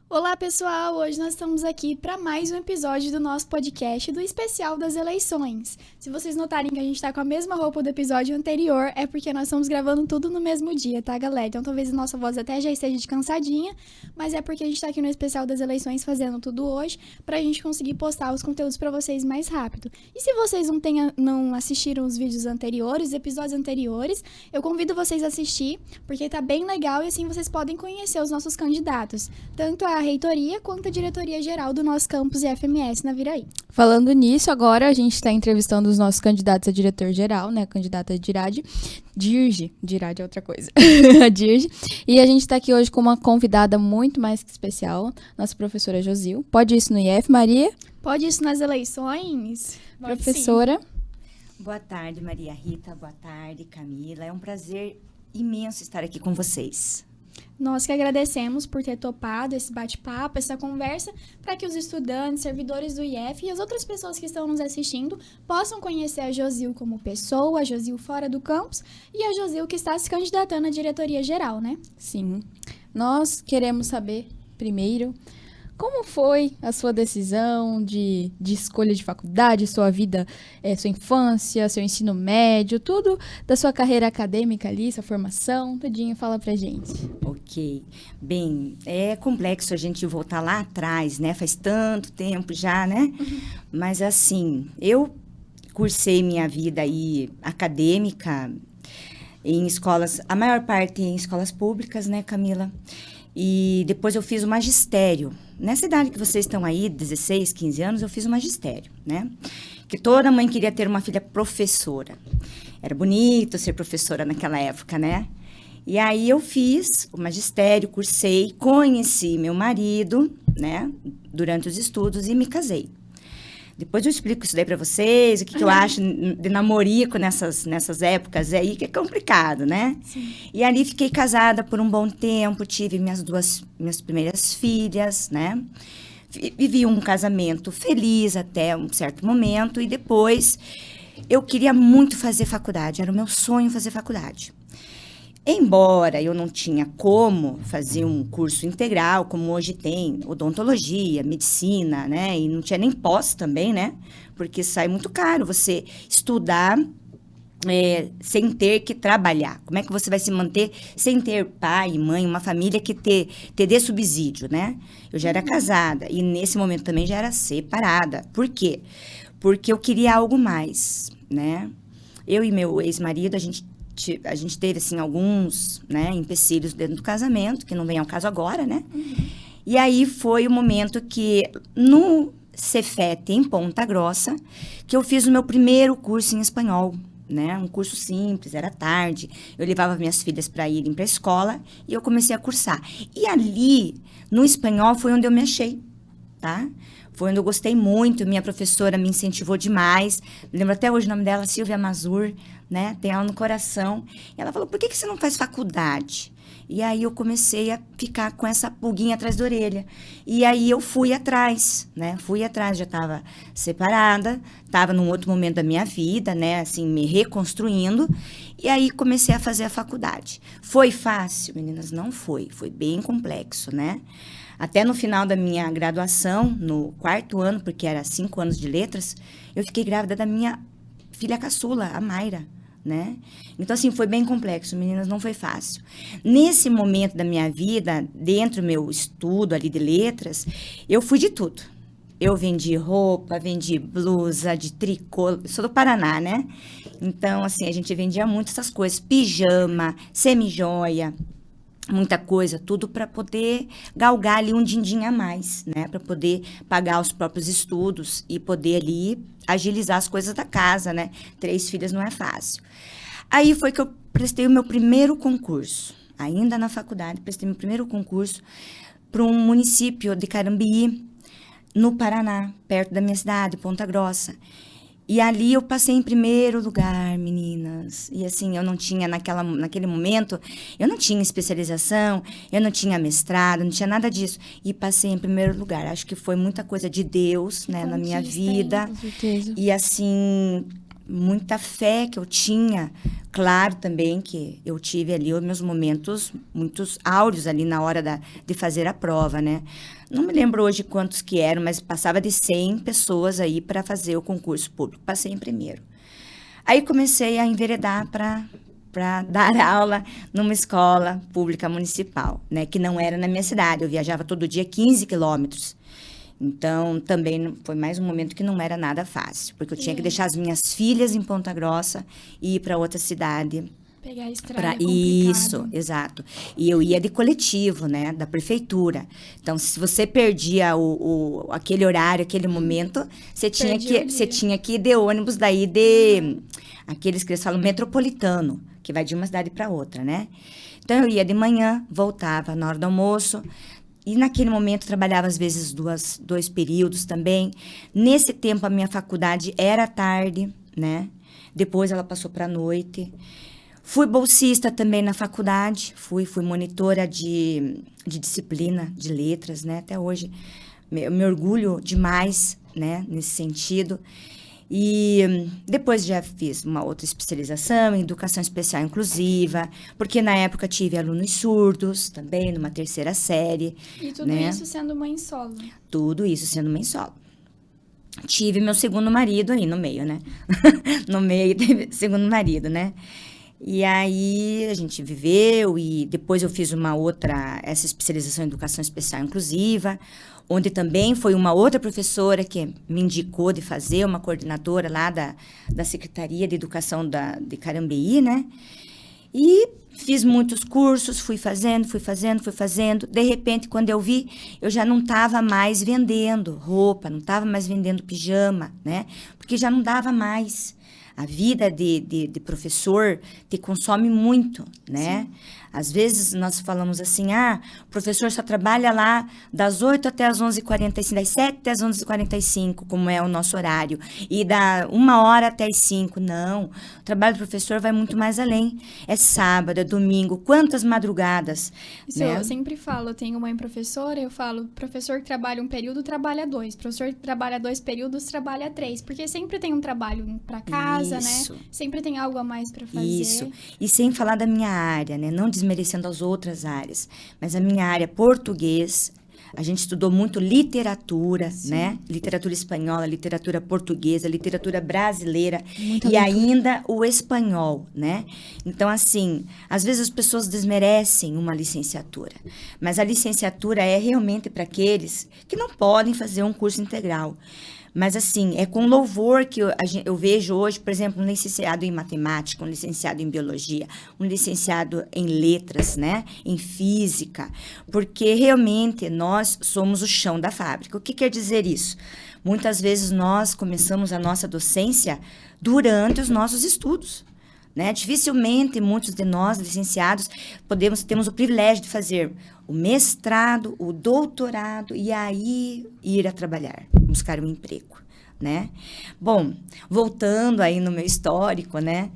Olá, pessoal! Hoje nós estamos aqui para mais um episódio do nosso podcast do especial das eleições. Se vocês notarem que a gente está com a mesma roupa do episódio anterior, é porque nós estamos gravando tudo no mesmo dia, tá, galera? Então talvez a nossa voz até já esteja de cansadinha, mas é porque a gente está aqui no especial das eleições fazendo tudo hoje para a gente conseguir postar os conteúdos para vocês mais rápido. E se vocês não assistiram os vídeos anteriores, os episódios anteriores, eu convido vocês a assistir, porque tá bem legal e assim vocês podem conhecer os nossos candidatos, tanto a reitoria quanto a diretoria geral do nosso campus IFMS na Viraí. Falando nisso, agora a gente está entrevistando os nossos candidatos a diretor-geral, né? A candidata Dirge é outra coisa. A Dirge. E a gente está aqui hoje com uma convidada muito mais que especial, nossa professora Josil. Pode isso no IF, Maria? Pode isso nas eleições? Professora. Boa tarde, Maria Rita. Boa tarde, Camila. É um prazer imenso estar aqui com vocês. Nós que agradecemos por ter topado esse bate-papo, essa conversa, para que os estudantes, servidores do IF e as outras pessoas que estão nos assistindo possam conhecer a Josil como pessoa, a Josil fora do campus e a Josil que está se candidatando à diretoria geral, né? Sim. Nós queremos saber, primeiro, como foi a sua decisão de escolha de faculdade, sua vida, sua infância, seu ensino médio, tudo da sua carreira acadêmica ali, sua formação, tudinho, fala pra gente. Ok. Bem, é complexo a gente voltar lá atrás, né? Faz tanto tempo já, né? Mas assim, eu cursei minha vida aí acadêmica em escolas, a maior parte em escolas públicas, né, Camila? E depois eu fiz o magistério. Nessa idade que vocês estão aí, 16, 15 anos, eu fiz o magistério, né? Que toda mãe queria ter uma filha professora. Era bonito ser professora naquela época, né? E aí eu fiz o magistério, cursei, conheci meu marido, né? Durante os estudos e me casei. Depois eu explico isso daí pra vocês, o que eu acho de namorico nessas épocas aí, que é complicado, né? Sim. E ali fiquei casada por um bom tempo, tive minhas primeiras filhas, né? Vivi um casamento feliz até um certo momento e depois eu queria muito fazer faculdade, era o meu sonho fazer faculdade. Embora eu não tinha como fazer um curso integral, como hoje tem, odontologia, medicina, né? E não tinha nem pós também, né? Porque sai muito caro você estudar sem ter que trabalhar. Como é que você vai se manter sem ter pai e mãe, uma família que te dê subsídio, né? Eu já era casada e nesse momento também já era separada. Por quê? Porque eu queria algo mais, né? Eu e meu ex-marido, a gente teve, assim, alguns, né, empecilhos dentro do casamento, que não vem ao caso agora, né? E aí foi o momento que, no Cefet, em Ponta Grossa, que eu fiz o meu primeiro curso em espanhol, né? Um curso simples, era tarde. Eu levava minhas filhas para irem para a escola e eu comecei a cursar. E ali, no espanhol, foi onde eu me achei, tá? Foi onde eu gostei muito, minha professora me incentivou demais. Lembro até hoje o nome dela, Silvia Mazur, né? Tem ela no coração. E ela falou, por que você não faz faculdade? E aí eu comecei a ficar com essa pulguinha atrás da orelha. E aí eu fui atrás, né? Fui atrás, já estava separada, estava num outro momento da minha vida, né? Assim, me reconstruindo. E aí comecei a fazer a faculdade. Foi fácil, meninas? Não foi. Foi bem complexo, né? Até no final da minha graduação, no 4º ano, porque era 5 anos de letras, eu fiquei grávida da minha filha caçula, a Mayra, né? Então, assim, foi bem complexo, meninas, não foi fácil. Nesse momento da minha vida, dentro do meu estudo ali de letras, eu fui de tudo. Eu vendi roupa, vendi blusa de tricô, eu sou do Paraná, né? Então, assim, a gente vendia muito essas coisas, pijama, semijoia, muita coisa, tudo para poder galgar ali um din-din a mais, né? Para poder pagar os próprios estudos e poder ali agilizar as coisas da casa, né? 3 filhas não é fácil. Aí foi que eu prestei o meu primeiro concurso. Ainda na faculdade, prestei meu primeiro concurso para um município de Carambeí, no Paraná, perto da minha cidade, Ponta Grossa. E ali eu passei em primeiro lugar, meninas. E assim, eu não tinha, naquele momento, eu não tinha especialização, eu não tinha mestrado, não tinha nada disso. E passei em primeiro lugar. Acho que foi muita coisa de Deus, né, na minha vida. Com certeza. E assim, muita fé que eu tinha. Claro também que eu tive ali os meus momentos muitos áureos ali na hora de fazer a prova, né? Não me lembro hoje quantos que eram, mas passava de 100 pessoas aí para fazer o concurso público. Passei em primeiro. Aí comecei a enveredar para dar aula numa escola pública municipal, né? Que não era na minha cidade. Eu viajava todo dia 15 quilômetros. Então, também foi mais um momento que não era nada fácil, porque eu tinha que deixar as minhas filhas em Ponta Grossa e ir para outra cidade. Pegar a estrada Pra... é complicado. Isso, exato. E eu ia de coletivo, né, da prefeitura. Então, se você perdia aquele horário, aquele momento, você tinha que ir de ônibus daí aqueles que eles falam metropolitano, que vai de uma cidade para outra, né? Então, eu ia de manhã, voltava na hora do almoço. E naquele momento trabalhava às vezes dois períodos também. Nesse tempo a minha faculdade era à tarde, né? Depois ela passou para a noite. Fui bolsista também na faculdade, fui monitora de disciplina de letras, né? Até hoje me orgulho demais, né? Nesse sentido. E depois já fiz uma outra especialização em educação especial inclusiva, porque na época tive alunos surdos também, numa terceira série. E tudo né? isso sendo mãe solo. Tudo isso sendo mãe solo. Tive meu segundo marido aí no meio, né? No meio teve segundo marido, né? E aí a gente viveu e depois eu fiz essa especialização em educação especial inclusiva, onde também foi uma outra professora que me indicou de fazer, uma coordenadora lá da Secretaria de Educação de Carambeí, né? E fiz muitos cursos, fui fazendo. De repente, quando eu vi, eu já não estava mais vendendo roupa, não estava mais vendendo pijama, né? Porque já não dava mais. A vida de professor te consome muito, né? Sim. Às vezes nós falamos assim, o professor só trabalha lá das 8 até as 11h45, das 7 até as 11h45, como é o nosso horário, e da 1h até as 5. Não, o trabalho do professor vai muito mais além. É sábado, é domingo, quantas madrugadas. Isso, né? Eu sempre falo, eu tenho mãe professora, eu falo, professor que trabalha um período, trabalha 2. Professor que trabalha 2 períodos, trabalha 3. Porque sempre tem um trabalho para casa, Isso. né? Sempre tem algo a mais para fazer. Isso. E sem falar da minha área, né? Não desmerecendo as outras áreas. Mas a minha área, português, a gente estudou muito literatura, Sim. né? Literatura espanhola, literatura portuguesa, literatura brasileira Muita leitura. Ainda o espanhol, né? Então, assim, às vezes as pessoas desmerecem uma licenciatura. Mas a licenciatura é realmente para aqueles que não podem fazer um curso integral. Mas, assim, é com louvor que eu vejo hoje, por exemplo, um licenciado em matemática, um licenciado em biologia, um licenciado em letras, né? Em física, porque realmente nós somos o chão da fábrica. O que quer dizer isso? Muitas vezes nós começamos a nossa docência durante os nossos estudos. Né? Dificilmente muitos de nós, licenciados, temos o privilégio de fazer o mestrado, o doutorado e aí ir a trabalhar, buscar um emprego, né? Bom, voltando aí no meu histórico, né?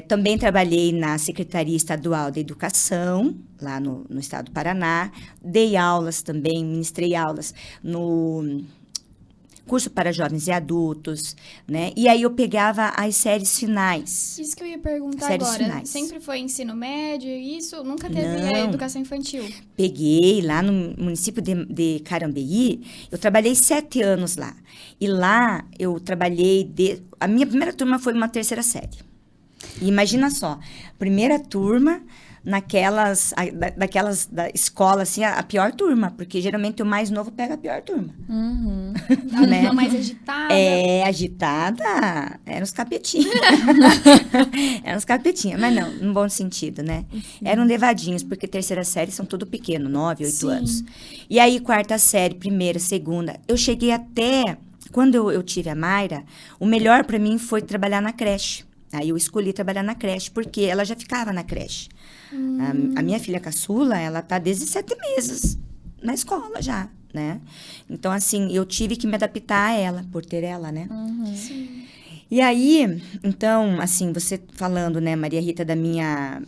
Também trabalhei na Secretaria Estadual de Educação, lá no estado do Paraná, dei aulas também, ministrei aulas no curso para jovens e adultos, né? E aí eu pegava as séries finais. Isso que eu ia perguntar séries agora. Finais. Sempre foi ensino médio, isso? Nunca teve a educação infantil? Peguei lá no município de Carambeí, eu trabalhei 7 anos lá. E lá eu trabalhei, a minha primeira turma foi uma terceira série. E imagina só, primeira turma da escola, assim, a pior turma, porque geralmente o mais novo pega a pior turma. Uhum. A turma mais agitada. Agitada, eram os capetinhos. Eram os capetinhos, mas não, num bom sentido, né? Sim. Eram levadinhos, porque terceira série são tudo pequeno, 9, 8 Sim. anos. E aí, quarta série, primeira, segunda, eu cheguei até, quando eu tive a Mayra, o melhor para mim foi trabalhar na creche. Aí eu escolhi trabalhar na creche, porque ela já ficava na creche. A minha filha caçula, ela tá desde 7 meses na escola já, né? Então, assim, eu tive que me adaptar a ela, por ter ela, né? Uhum. Sim. E aí, então, assim, você falando, né, Maria Rita, da minha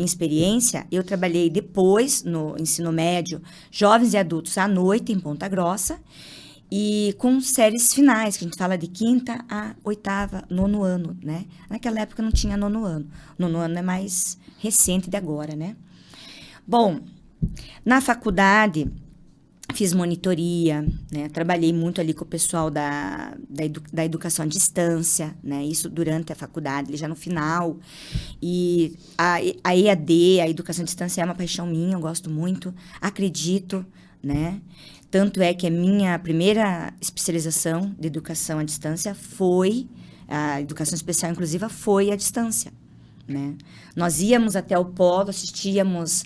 experiência, eu trabalhei depois no ensino médio, jovens e adultos à noite, em Ponta Grossa, E com séries finais, que a gente fala de 5ª a 8ª, 9º ano, né? Naquela época não tinha 9º ano. 9º ano é mais recente de agora, né? Bom, na faculdade, fiz monitoria, né? Trabalhei muito ali com o pessoal da educação à distância, né? Isso durante a faculdade, já no final. E a EAD, a educação à distância, é uma paixão minha, eu gosto muito, acredito, né? Tanto é que a minha primeira especialização de educação à distância foi, a educação especial inclusiva, foi à distância, né? Nós íamos até o polo, assistíamos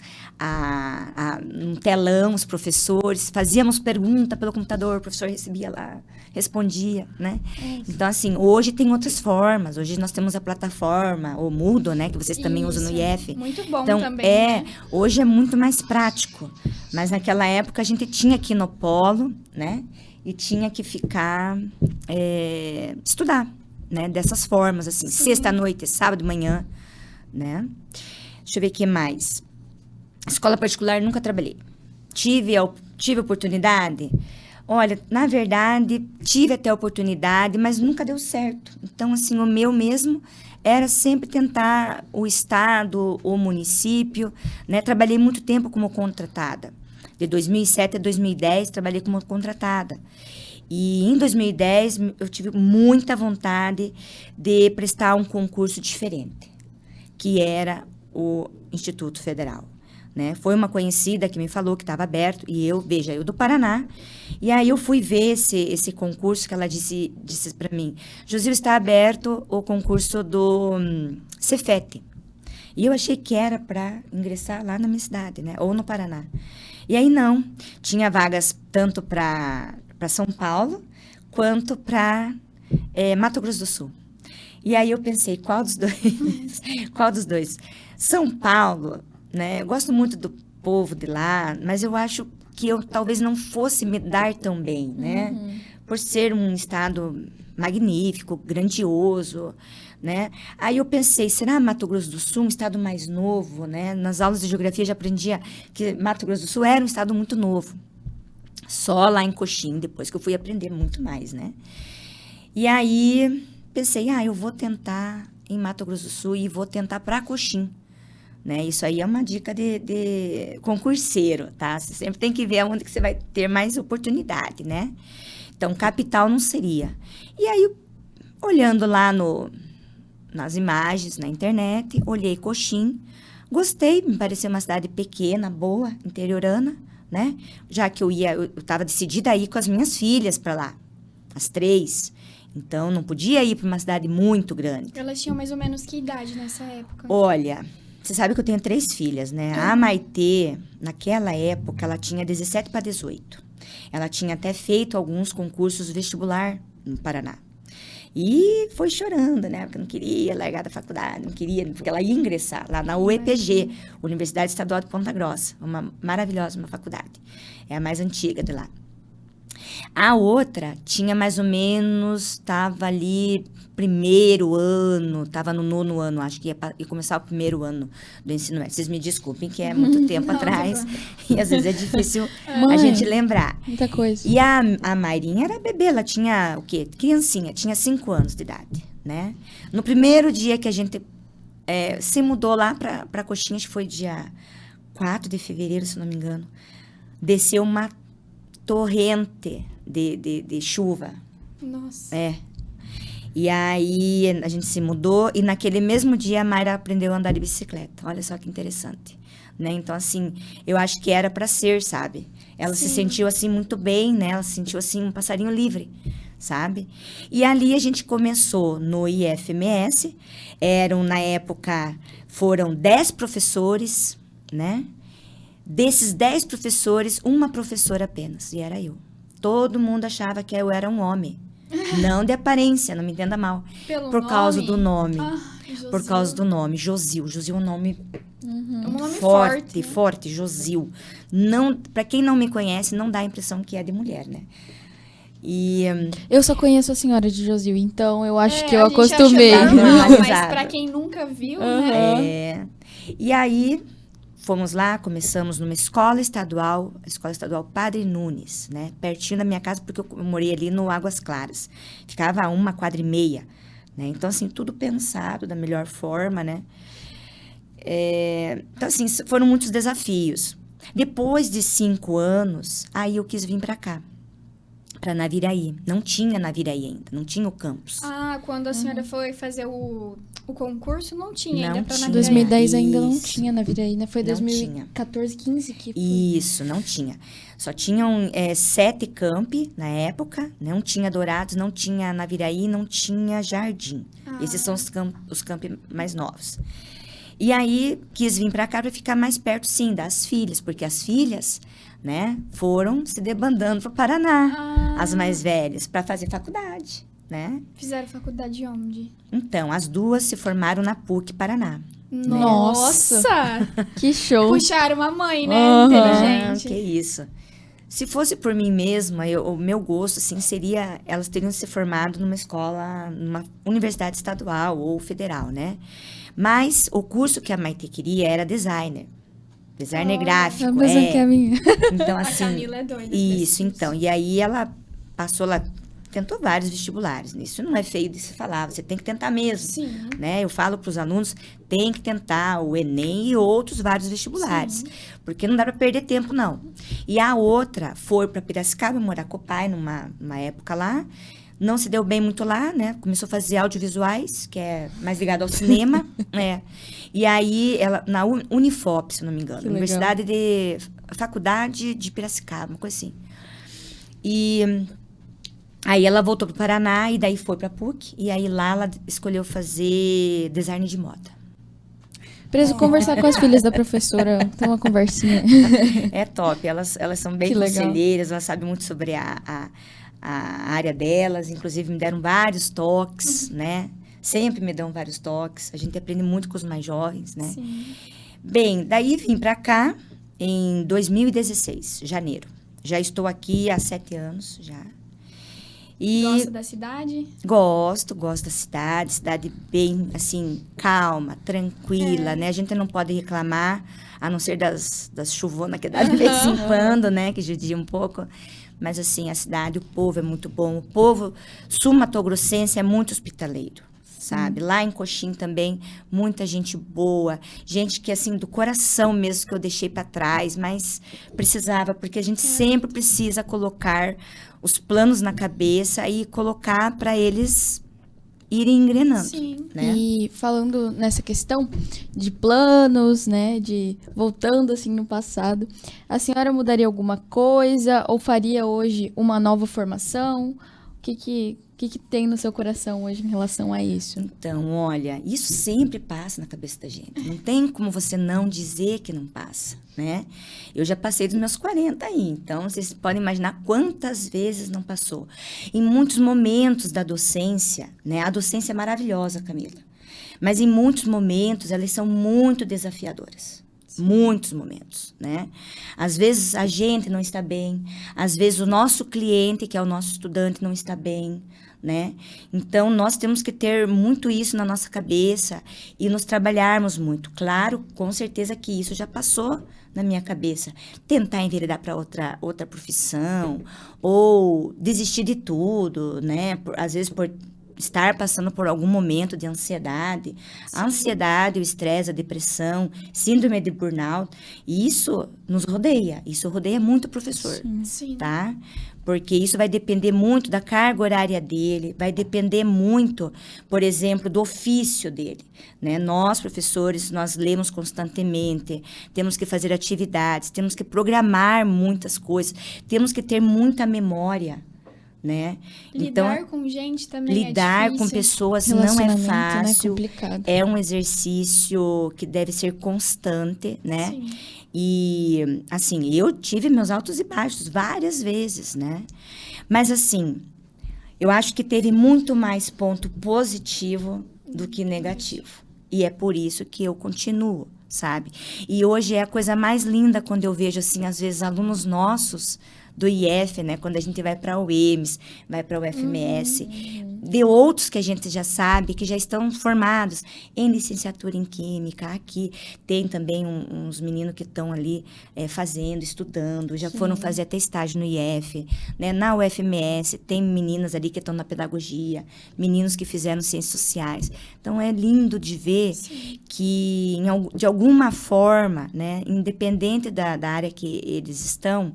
num telão os professores, fazíamos pergunta pelo computador, o professor recebia lá, respondia, né? Então, assim, hoje tem outras formas. Hoje nós temos a plataforma, o Moodle, né? Que vocês também usam no IF. Muito bom então, também, né? Hoje é muito mais prático. Mas naquela época a gente tinha que ir no polo, né? E tinha que ficar, estudar, né? Dessas formas, assim, sexta-noite, sábado de manhã, né? Deixa eu ver o que mais. Escola particular nunca trabalhei. Tive oportunidade? Olha, na verdade, tive até oportunidade, mas nunca deu certo. Então, assim, o meu mesmo era sempre tentar o estado, o município, né? Trabalhei muito tempo como contratada. De 2007 a 2010, trabalhei como contratada. E em 2010, eu tive muita vontade de prestar um concurso diferente, que era o Instituto Federal, né? Foi uma conhecida que me falou que estava aberto, e eu do Paraná, e aí eu fui ver esse concurso, que ela disse para mim: Josil, está aberto o concurso do Cefet. E eu achei que era para ingressar lá na minha cidade, né? Ou no Paraná. E aí não, tinha vagas tanto para São Paulo, quanto para Mato Grosso do Sul. E aí eu pensei, qual dos dois? Qual dos dois? São Paulo, né? Eu gosto muito do povo de lá, mas eu acho que eu talvez não fosse me dar tão bem, né? Por ser um estado magnífico, grandioso, né? Aí eu pensei, será Mato Grosso do Sul um estado mais novo, né? Nas aulas de geografia já aprendia que Mato Grosso do Sul era um estado muito novo. Só lá em Coxim, depois que eu fui aprender muito mais, né? E aí pensei, eu vou tentar em Mato Grosso do Sul e vou tentar para Coxim, né? Isso aí é uma dica de concurseiro, tá? Você sempre tem que ver onde que você vai ter mais oportunidade, né? Então, capital não seria. E aí, olhando lá nas imagens, na internet, olhei Coxim, gostei, me pareceu uma cidade pequena, boa, interiorana, né? Já que eu estava decidida a ir com as minhas filhas para lá, as 3. Então, não podia ir para uma cidade muito grande. Elas tinham mais ou menos que idade nessa época? Olha, você sabe que eu tenho 3 filhas, né? A Maitê, naquela época, ela tinha 17 para 18. Ela tinha até feito alguns concursos vestibular no Paraná. E foi chorando, né? Porque não queria largar da faculdade, não queria, porque ela ia ingressar lá na UEPG, Universidade Estadual de Ponta Grossa. Uma maravilhosa faculdade. É a mais antiga de lá. A outra tinha mais ou menos, estava ali, primeiro ano, estava no 9º ano, acho que ia começar o primeiro ano do ensino médio. Vocês me desculpem, que é muito tempo atrás, e às vezes é difícil a gente lembrar. Muita coisa. E a Mairinha era bebê, ela tinha o quê? Criancinha, tinha 5 anos de idade, né? No primeiro dia que a gente se mudou lá para Coxinha, acho que foi dia 4 de fevereiro, se não me engano, desceu uma torrente de chuva. Nossa. E aí a gente se mudou e naquele mesmo dia a Mayra aprendeu a andar de bicicleta. Olha só que interessante, né? Então, assim, eu acho que era para ser, sabe? Ela se sentiu assim muito bem, né? Ela se sentiu assim um passarinho livre, sabe? E ali a gente começou no IFMS. Na época, foram 10 professores, né? Desses 10 professores, uma professora apenas, e era eu. Todo mundo achava que eu era um homem. Não de aparência, não me entenda mal. Por causa do nome. Por causa do nome, Josil. Josil é um nome um nome forte, né? forte, Josil. Para quem não me conhece, não dá a impressão que é de mulher, né? E eu só conheço a senhora de Josil, então eu acho que eu a gente acostumei. acha normal, mas Exato. pra quem nunca viu, né? E aí, fomos lá, começamos numa escola estadual, a Escola Estadual Padre Nunes, né? Pertinho da minha casa, porque eu morei ali no Águas Claras. Ficava a 1,4 quadra, né? Então, assim, tudo pensado da melhor forma, né? Então, assim, foram muitos desafios. Depois de 5 anos, aí eu quis vir para cá, para Naviraí. Não tinha Naviraí ainda, não tinha o campus. Ah, quando a senhora foi fazer o concurso, não tinha Não ainda pra tinha. Em Naviraí. 2010 ainda não Isso. tinha Naviraí, né? Foi Não 2014, 15 que foi. Isso, não tinha. Só tinham 7 campi na época, não tinha Dourados, não tinha Naviraí, não tinha Jardim. Esses são os campi mais novos. E aí, quis vir para cá para ficar mais perto, sim, das filhas, porque as filhas, né, foram se debandando para o Paraná, as mais velhas, para fazer faculdade, né? Fizeram faculdade onde? Então, as duas se formaram na PUC Paraná. Nossa! Que show! Puxaram a mãe, né? Aham. Ah, Inteligente. que isso. Se fosse por mim mesma, o meu gosto, assim, seria... Elas teriam se formado numa escola, numa universidade estadual ou federal, né? Mas o curso que a Maite queria era designer. Designer É o gráfico, mesmo que a minha. Então, A assim... Camila é doida. Isso, então. E aí, ela passou lá... Tentou vários vestibulares. Isso não é feio de se falar. Você tem que tentar mesmo. Sim. Né? Eu falo para os alunos, tem que tentar o Enem e outros vários vestibulares. Porque não dá para perder tempo, não. E a outra foi para Piracicaba, morar com o pai numa época lá. Não se deu bem muito lá, né? Começou a fazer audiovisuais, que é mais ligado ao cinema. E aí, ela na Unifop, se não me engano. Que legal. Faculdade de Piracicaba, uma coisa assim. E... Aí ela voltou para o Paraná e daí foi para a PUC. E aí lá ela escolheu fazer design de moda. Preciso conversar com as filhas da professora, ter uma conversinha. É top, elas são bem Que legal. conselheiras, elas sabem muito sobre a área delas. Inclusive me deram vários toques, né? Sempre me dão vários toques. A gente aprende muito com os mais jovens, né? Sim. Bem, daí vim para cá em 2016, janeiro. Já estou aqui há 7 anos, já. E Gosta da cidade? gosto da cidade bem, assim, calma, tranquila, né? A gente não pode reclamar, a não ser das chuvonas que dá de vez em quando, né? Que judia um pouco. Mas, assim, a cidade, o povo é muito bom. O povo sul-mato-grossense é muito hospitaleiro, sabe? Lá em Coxim também, muita gente boa. Gente que, assim, do coração mesmo, que eu deixei para trás, mas precisava, porque a gente sempre precisa colocar os planos na cabeça e colocar para eles irem engrenando, Sim. né? E falando nessa questão de planos, né, de voltando assim no passado, a senhora mudaria alguma coisa ou faria hoje uma nova formação? O que tem no seu coração hoje em relação a isso? Então, olha, isso sempre passa na cabeça da gente. Não tem como você não dizer que não passa, né? Eu já passei dos meus 40 aí, então vocês podem imaginar quantas vezes não passou. Em muitos momentos da docência, né? A docência é maravilhosa, Camila. Mas em muitos momentos elas são muito desafiadoras. Muitos momentos, né? Às vezes a gente não está bem, às vezes o nosso cliente, que é o nosso estudante, não está bem, né? Então, nós temos que ter muito isso na nossa cabeça e nos trabalharmos muito. Claro, com certeza que isso já passou na minha cabeça. Tentar enveredar para outra profissão ou desistir de tudo, né? Às vezes por estar passando por algum momento de ansiedade. A ansiedade, o estresse, a depressão, síndrome de burnout, isso nos rodeia. Isso rodeia muito o professor, Sim. tá? Porque isso vai depender muito da carga horária dele, vai depender muito, por exemplo, do ofício dele, né? Nós, professores, nós lemos constantemente, temos que fazer atividades, temos que programar muitas coisas, temos que ter muita memória, né? Lidar com gente também Lidar é difícil. com pessoas não é Relacionamento, né, fácil, complicado. é um exercício que deve ser constante, né? Sim. E, assim, eu tive meus altos e baixos várias vezes, né? Mas, assim, eu acho que teve muito mais ponto positivo do que negativo. E é por isso que eu continuo, sabe? E hoje é a coisa mais linda quando eu vejo, assim, às vezes, alunos nossos do IF, né? Quando a gente vai para o UEMS, vai para o UFMS, de outros que a gente já sabe, que já estão formados em licenciatura em Química. Aqui tem também uns meninos que estão ali fazendo, estudando, já foram fazer até estágio no IF, né? Na UFMS tem meninas ali que estão na pedagogia, meninos que fizeram ciências sociais. Então, é lindo de ver que, de alguma forma, né, independente da área que eles estão,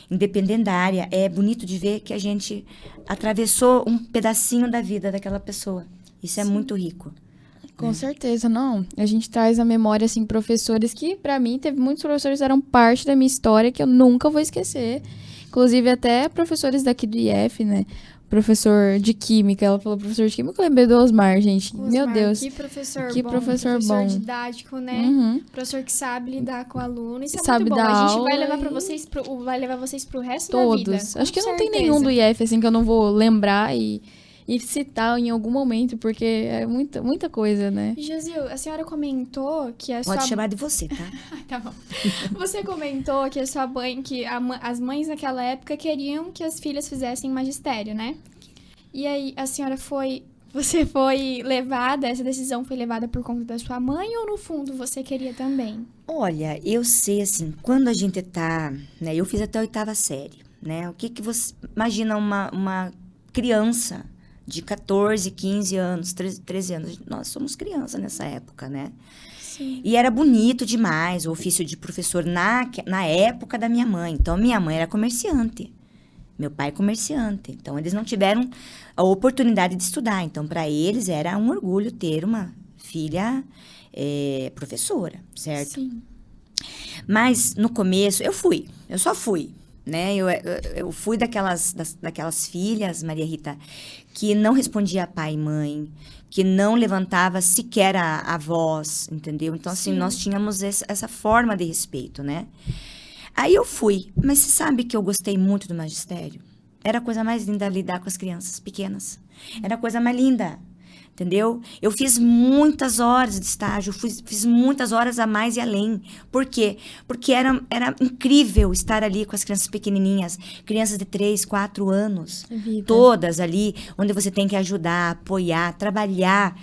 independente da área, é bonito de ver que a gente atravessou um pedacinho da vida daquela pessoa. Isso é muito rico. Com certeza, não. A gente traz à memória, assim, professores que, pra mim, teve muitos professores que eram parte da minha história que eu nunca vou esquecer. Inclusive, até professores daqui do IF, né? Professor de Química. Ela falou professor de Química, eu lembrei do Osmar, gente. Osmar, meu Deus. Que professor que bom. Professor bom. Didático, né? Uhum. Professor que sabe lidar com o aluno. Isso é sabe muito bom. dar A gente aula vai levar para vocês vai levar vocês pro resto todos. da vida. Acho que com não tem certeza. nenhum do IF, assim, que eu não vou lembrar e citar em algum momento, porque é muita coisa, né? Josil, a senhora comentou que a Pode sua... chamar de você, tá? Tá bom. Você comentou que a sua mãe, as mães naquela época queriam que as filhas fizessem magistério, né? E aí, você foi levada, essa decisão foi levada por conta da sua mãe ou no fundo você queria também? Olha, eu sei, assim, quando a gente tá, né, eu fiz até a 8ª série, né? O que você imagina uma criança de 14, 15 anos, 13 anos, nós somos criança nessa época, né? Sim. E era bonito demais o ofício de professor na época da minha mãe. Então, minha mãe era comerciante, meu pai comerciante. Então, eles não tiveram a oportunidade de estudar. Então, para eles era um orgulho ter uma filha professora, certo? Sim. Mas, no começo, eu só fui. Né? Eu fui daquelas filhas, Maria Rita, que não respondia a pai e mãe, que não levantava sequer a voz, entendeu? Então, assim, nós tínhamos essa forma de respeito, né? Aí eu fui, mas você sabe que eu gostei muito do magistério? Era a coisa mais linda lidar com as crianças pequenas. Era a coisa mais linda. Entendeu? Eu fiz muitas horas de estágio, fiz muitas horas a mais e além. Por quê? Porque era incrível estar ali com as crianças pequenininhas, crianças de 3, 4 anos, todas ali, onde você tem que ajudar, apoiar, trabalhar,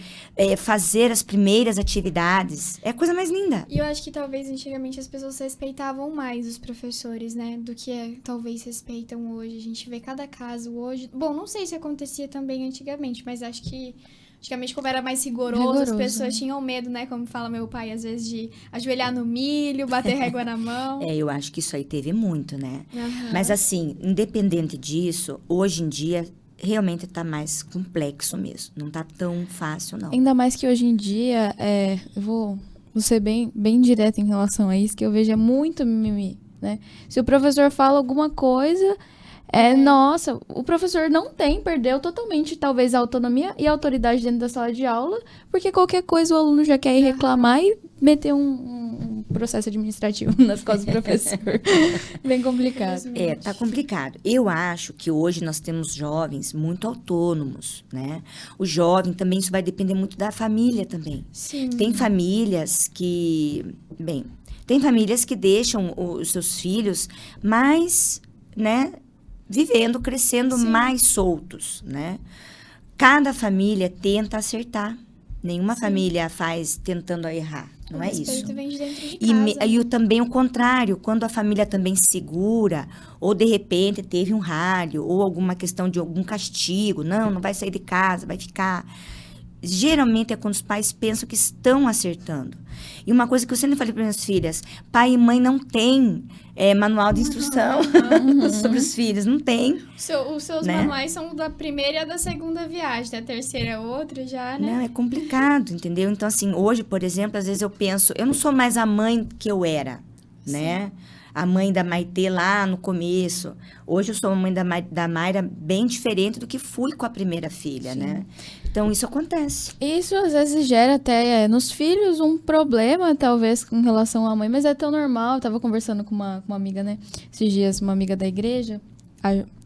fazer as primeiras atividades. É a coisa mais linda. E eu acho que talvez antigamente as pessoas respeitavam mais os professores, né? Do que talvez respeitam hoje. A gente vê cada caso hoje. Bom, não sei se acontecia também antigamente, mas acho que antigamente, como era mais rigoroso, as pessoas tinham medo, né? Como fala meu pai, às vezes, de ajoelhar no milho, bater régua na mão. Eu acho que isso aí teve muito, né? Uhum. Mas, assim, independente disso, hoje em dia, realmente tá mais complexo mesmo. Não tá tão fácil, não. Ainda mais que hoje em dia, eu vou ser bem direta em relação a isso, que eu vejo é muito mimimi, né? Se o professor fala alguma coisa... Nossa, o professor perdeu totalmente, talvez, a autonomia e a autoridade dentro da sala de aula, porque qualquer coisa o aluno já quer ir reclamar e meter um processo administrativo nas costas do professor. Bem complicado. Tá complicado. Eu acho que hoje nós temos jovens muito autônomos, né? O jovem também, isso vai depender muito da família também. Sim. Tem famílias que deixam os seus filhos mais, né? Vivendo, crescendo mais soltos, né? Cada família tenta acertar. Nenhuma família faz tentando errar. Não é isso. O respeito vem de dentro de casa. E também o contrário, quando a família também segura, ou de repente teve um ralho, ou alguma questão de algum castigo, não vai sair de casa, vai ficar. Geralmente é quando os pais pensam que estão acertando. E uma coisa que eu sempre falei para minhas filhas, pai e mãe não têm manual de instrução sobre os filhos, não tem. Os seus manuais são da primeira e da segunda viagem, da terceira é outra já, né? Não, é complicado, entendeu? Então, assim, hoje, por exemplo, às vezes eu penso, eu não sou mais a mãe que eu era, né? A mãe da Maitê lá no começo. Hoje eu sou a mãe da Mayra bem diferente do que fui com a primeira filha, né? Então, isso acontece. Isso, às vezes, gera até nos filhos um problema, talvez, com relação à mãe. Mas é tão normal. Eu tava conversando com uma amiga, né? Esses dias, uma amiga da igreja.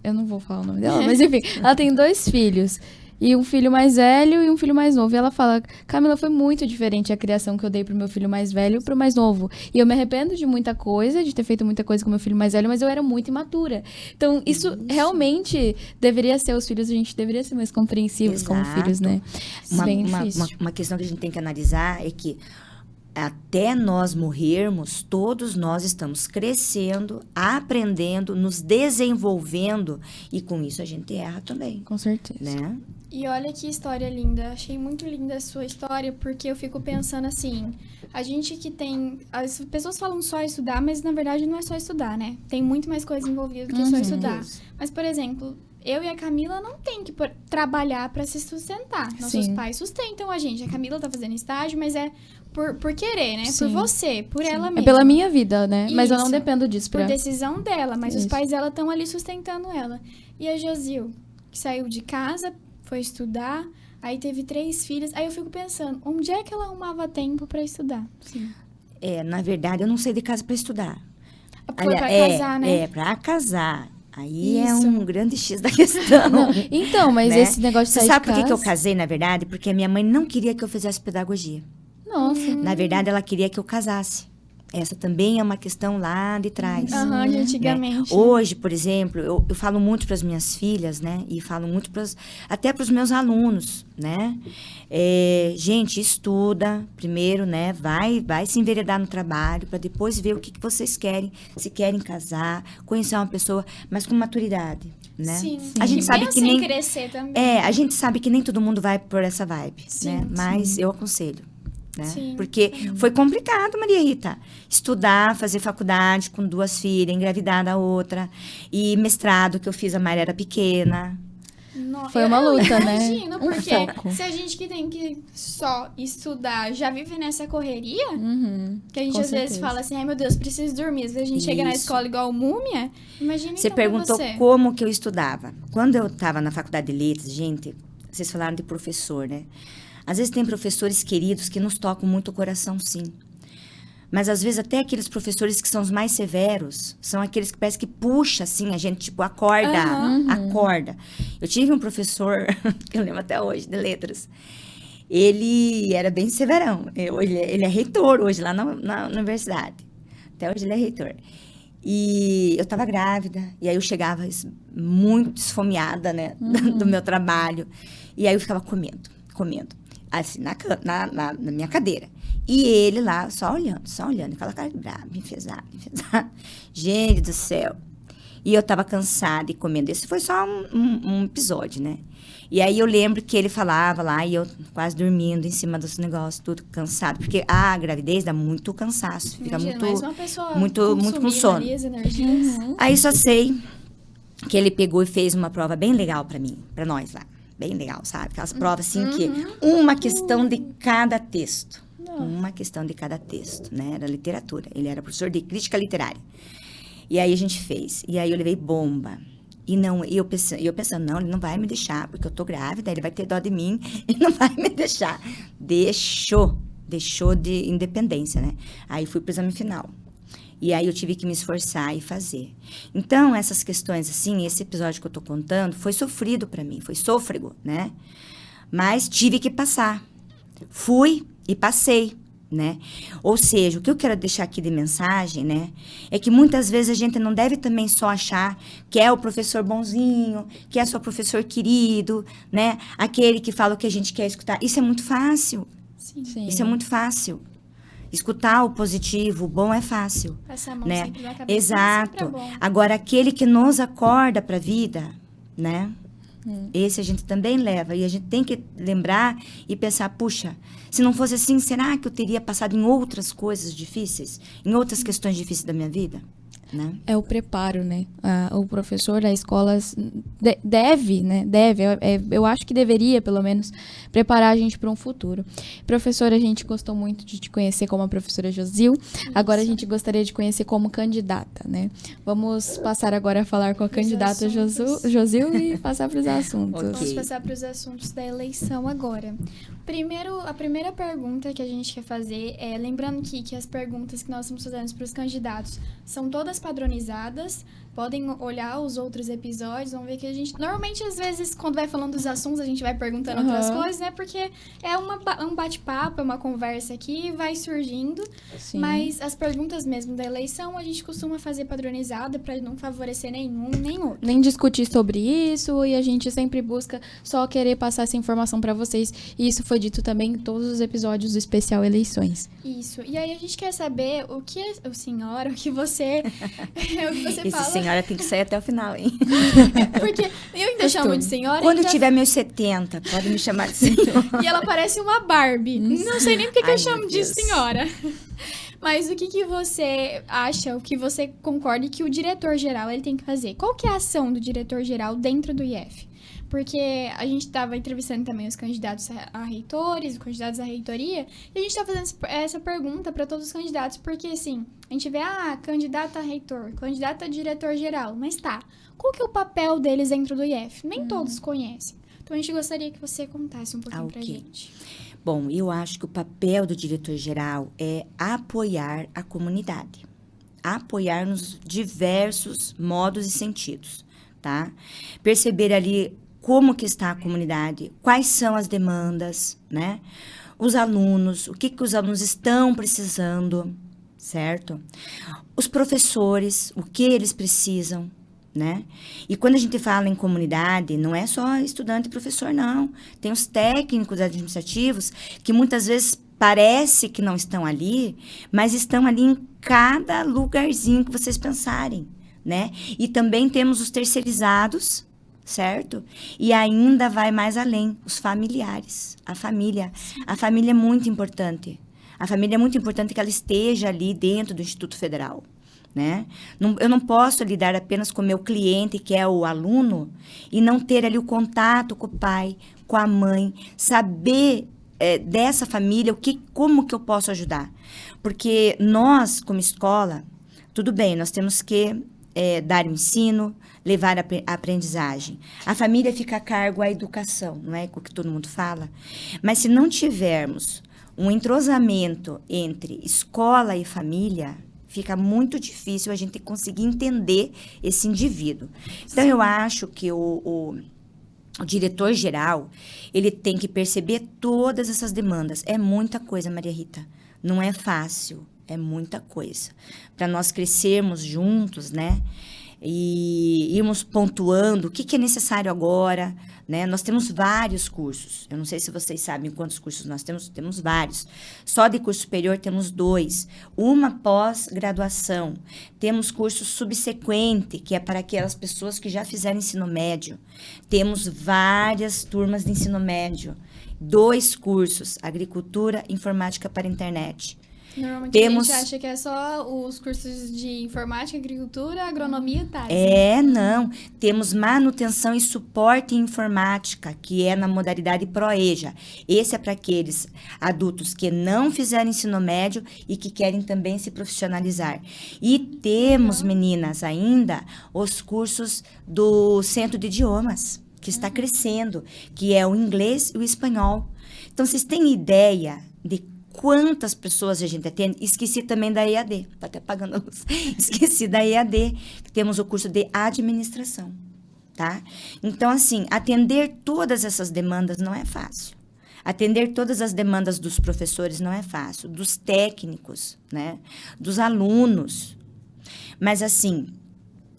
Eu não vou falar o nome dela, mas enfim. Ela tem 2 filhos. E um filho mais velho e um filho mais novo. E ela fala, Camila, foi muito diferente a criação que eu dei pro meu filho mais velho e pro mais novo. E eu me arrependo de muita coisa, de ter feito muita coisa com meu filho mais velho, mas eu era muito imatura. Então, isso realmente deveria ser, os filhos, a gente deveria ser mais compreensivos como filhos, né? Bem difícil. Uma questão que a gente tem que analisar é que até nós morrermos, todos nós estamos crescendo, aprendendo, nos desenvolvendo, e com isso a gente erra também, Com certeza. né? E olha que história linda. Achei muito linda a sua história, porque eu fico pensando assim, a gente que tem... As pessoas falam só estudar, mas na verdade não é só estudar, né? Tem muito mais coisa envolvida do que só estudar. Mas, por exemplo, eu e a Camila não tem que trabalhar para se sustentar. Nossos Sim. pais sustentam a gente. A Camila tá fazendo estágio, mas é por querer, né? Sim. Por você, por ela mesma. É pela minha vida, né? Mas eu não Isso. dependo disso Por pra... decisão dela, mas os Isso. pais dela estão ali sustentando ela. E a Josil, que saiu de casa, foi estudar, aí teve 3 filhas. Aí eu fico pensando, onde é que ela arrumava tempo para estudar? Sim. Na verdade, eu não saí de casa para estudar. Foi pra casar, né? Para casar. Aí é Isso. um grande X da questão. Não, então, mas né? esse negócio de Você sair sabe de por que que eu casa... casei, na verdade? Porque a minha mãe não queria que eu fizesse pedagogia. Nossa. Na verdade, ela queria que eu casasse. Essa também é uma questão lá de trás. Aham, de né? antigamente. Hoje, por exemplo, eu falo muito para as minhas filhas, né? E falo muito até para os meus alunos, né? Gente, estuda primeiro, né? Vai se enveredar no trabalho para depois ver o que vocês querem. Se querem casar, conhecer uma pessoa, mas com maturidade, né? Sim. A gente sabe Pensa que nem em crescer também. a gente sabe que nem todo mundo vai por essa vibe, Sim, né? Mas eu aconselho. Né? Sim. Porque foi complicado, Maria Rita. Estudar, fazer faculdade com 2 filhas, engravidar da outra. E mestrado que eu fiz, a Maria era pequena. Foi uma luta, né? Imagino, Um porque foco. se a gente que tem que só estudar já vive nessa correria, Uhum, que a gente com às vezes certeza. fala assim, ai meu Deus, preciso dormir. Às vezes a gente chega na Isso. escola igual múmia, imagina Você então pra perguntou você. como que eu estudava. Quando eu estava na faculdade de letras, gente, vocês falaram de professor, né? Às vezes tem professores queridos que nos tocam muito o coração, sim. Mas às vezes até aqueles professores que são os mais severos, são aqueles que parece que puxa, assim, a gente, tipo, acorda, acorda. Eu tive um professor, que eu lembro até hoje, de letras. Ele era bem severão. Ele é reitor hoje, lá na universidade. Até hoje ele é reitor. E eu estava grávida, e aí eu chegava muito esfomeada, né, do meu trabalho. E aí eu ficava comendo, assim, na minha cadeira. E ele lá, só olhando, aquela cara de bravo, me fez nada. Gente do céu. E eu tava cansada e comendo. Esse foi só um episódio, né? E aí eu lembro que ele falava lá, e eu quase dormindo em cima dos negócios, tudo cansado. Porque a gravidez dá muito cansaço, fica Imagina, muito... mais uma pessoa muito com consumindo sono. ali as energias. Aí só sei que ele pegou e fez uma prova bem legal pra mim, pra nós lá. Bem legal, sabe? Aquelas provas assim que uma questão de cada texto. Uma questão de cada texto, né? Era literatura. Ele era professor de crítica literária. E aí a gente fez. E aí eu levei bomba. E eu pensando, não, ele não vai me deixar, porque eu tô grávida, ele vai ter dó de mim, ele não vai me deixar. Deixou de independência, né? Aí fui pro exame final. E aí eu tive que me esforçar e fazer. Então, essas questões, assim, esse episódio que eu tô contando, foi sofrido para mim, foi sôfrego, né? Mas tive que passar. Fui e passei, né? Ou seja, o que eu quero deixar aqui de mensagem, né? É que muitas vezes a gente não deve também só achar que é o professor bonzinho, que é só professor querido, né? Aquele que fala o que a gente quer escutar. Isso é muito fácil. Sim. Isso é muito fácil. Escutar o positivo, o bom é fácil. Passar a mão Né? sempre na cabeça. Exato. Sempre é bom. Agora, aquele que nos acorda para a vida, né? Esse a gente também leva. E a gente tem que lembrar e pensar, puxa, se não fosse assim, será que eu teria passado em outras coisas difíceis? Em outras questões difíceis da minha vida? Né? É o preparo, né? O professor da escola deve, né? Eu acho que deveria, pelo menos, preparar a gente para um futuro. Professora, a gente gostou muito de te conhecer como a professora Josil. Agora a gente gostaria de conhecer como candidata, né? Vamos passar agora a falar com a candidata assuntos. Josil e passar para os assuntos. Ok. Vamos passar para os assuntos da eleição agora. A primeira pergunta que a gente quer fazer é, lembrando que as perguntas que nós estamos fazendo para os candidatos são todas padronizadas. Podem olhar os outros episódios, vão ver que a gente... Normalmente, às vezes, quando vai falando dos assuntos, a gente vai perguntando outras coisas, né? Porque é um bate-papo, é uma conversa aqui e vai surgindo. Sim. Mas as perguntas mesmo da eleição, a gente costuma fazer padronizada para não favorecer nenhum nem outro. Nem discutir sobre isso, e a gente sempre busca só querer passar essa informação pra vocês. E isso foi dito também em todos os episódios do especial Eleições. Isso. E aí a gente quer saber o que o que você Esse fala. senhora tem que sair até o final, hein? Porque eu ainda chamo de senhora. Quando eu ainda... tiver meus 70, pode me chamar de senhora. E ela parece uma Barbie. Não sei nem porque que Ai, eu chamo meu de Deus. senhora. Mas o que você acha, o que você concorda que o diretor-geral ele tem que fazer? Qual que é a ação do diretor-geral dentro do IF? Porque a gente estava entrevistando também os candidatos a reitores, os candidatos à reitoria, e a gente está fazendo essa pergunta para todos os candidatos, porque assim, a gente vê, candidato a reitor, candidato a diretor-geral, mas tá, qual que é o papel deles dentro do IF? Nem todos conhecem. Então a gente gostaria que você contasse um pouquinho pra ok. gente. Bom, eu acho que o papel do diretor-geral é apoiar a comunidade. Apoiar nos diversos modos e sentidos, tá? Perceber ali como que está a comunidade, quais são as demandas, né? Os alunos, o que os alunos estão precisando, certo? Os professores, o que eles precisam, né? E quando a gente fala em comunidade, não é só estudante e professor, não. Tem os técnicos administrativos que muitas vezes parece que não estão ali, mas estão ali em cada lugarzinho que vocês pensarem, né? E também temos os terceirizados, certo? E ainda vai mais além, os familiares, a família. A família é muito importante. A família é muito importante que ela esteja ali dentro do Instituto Federal, né? Eu não posso lidar apenas com o meu cliente, que é o aluno, e não ter ali o contato com o pai, com a mãe, saber dessa família, como que eu posso ajudar. Porque nós, como escola, tudo bem, nós temos que dar o ensino, levar a aprendizagem. A família fica a cargo a educação, não é o que todo mundo fala? Mas se não tivermos um entrosamento entre escola e família, fica muito difícil a gente conseguir entender esse indivíduo. Então, eu acho que o diretor-geral, ele tem que perceber todas essas demandas. É muita coisa, Maria Rita. Não é fácil, é muita coisa. Para nós crescermos juntos, né? E irmos pontuando o que é necessário agora, né? Nós temos vários cursos. Eu não sei se vocês sabem quantos cursos nós temos. Temos vários. Só de curso superior temos 2. Uma pós-graduação. Temos curso subsequente, que é para aquelas pessoas que já fizeram ensino médio. Temos várias turmas de ensino médio. 2 cursos, agricultura e informática para a internet. Normalmente a gente acha que é só os cursos de informática, agricultura, agronomia e tais. Não. Temos manutenção e suporte em informática, que é na modalidade ProEja. Esse é para aqueles adultos que não fizeram ensino médio e que querem também se profissionalizar. E temos, meninas, ainda os cursos do Centro de Idiomas, que está crescendo, que é o inglês e o espanhol. Então, vocês têm ideia de quantas pessoas a gente atende? Esqueci também da EAD, tá até apagando a luz. Esqueci da EAD, que temos o curso de administração, tá? Então, assim, atender todas essas demandas não é fácil. Atender todas as demandas dos professores não é fácil, dos técnicos, né? Dos alunos. Mas, assim,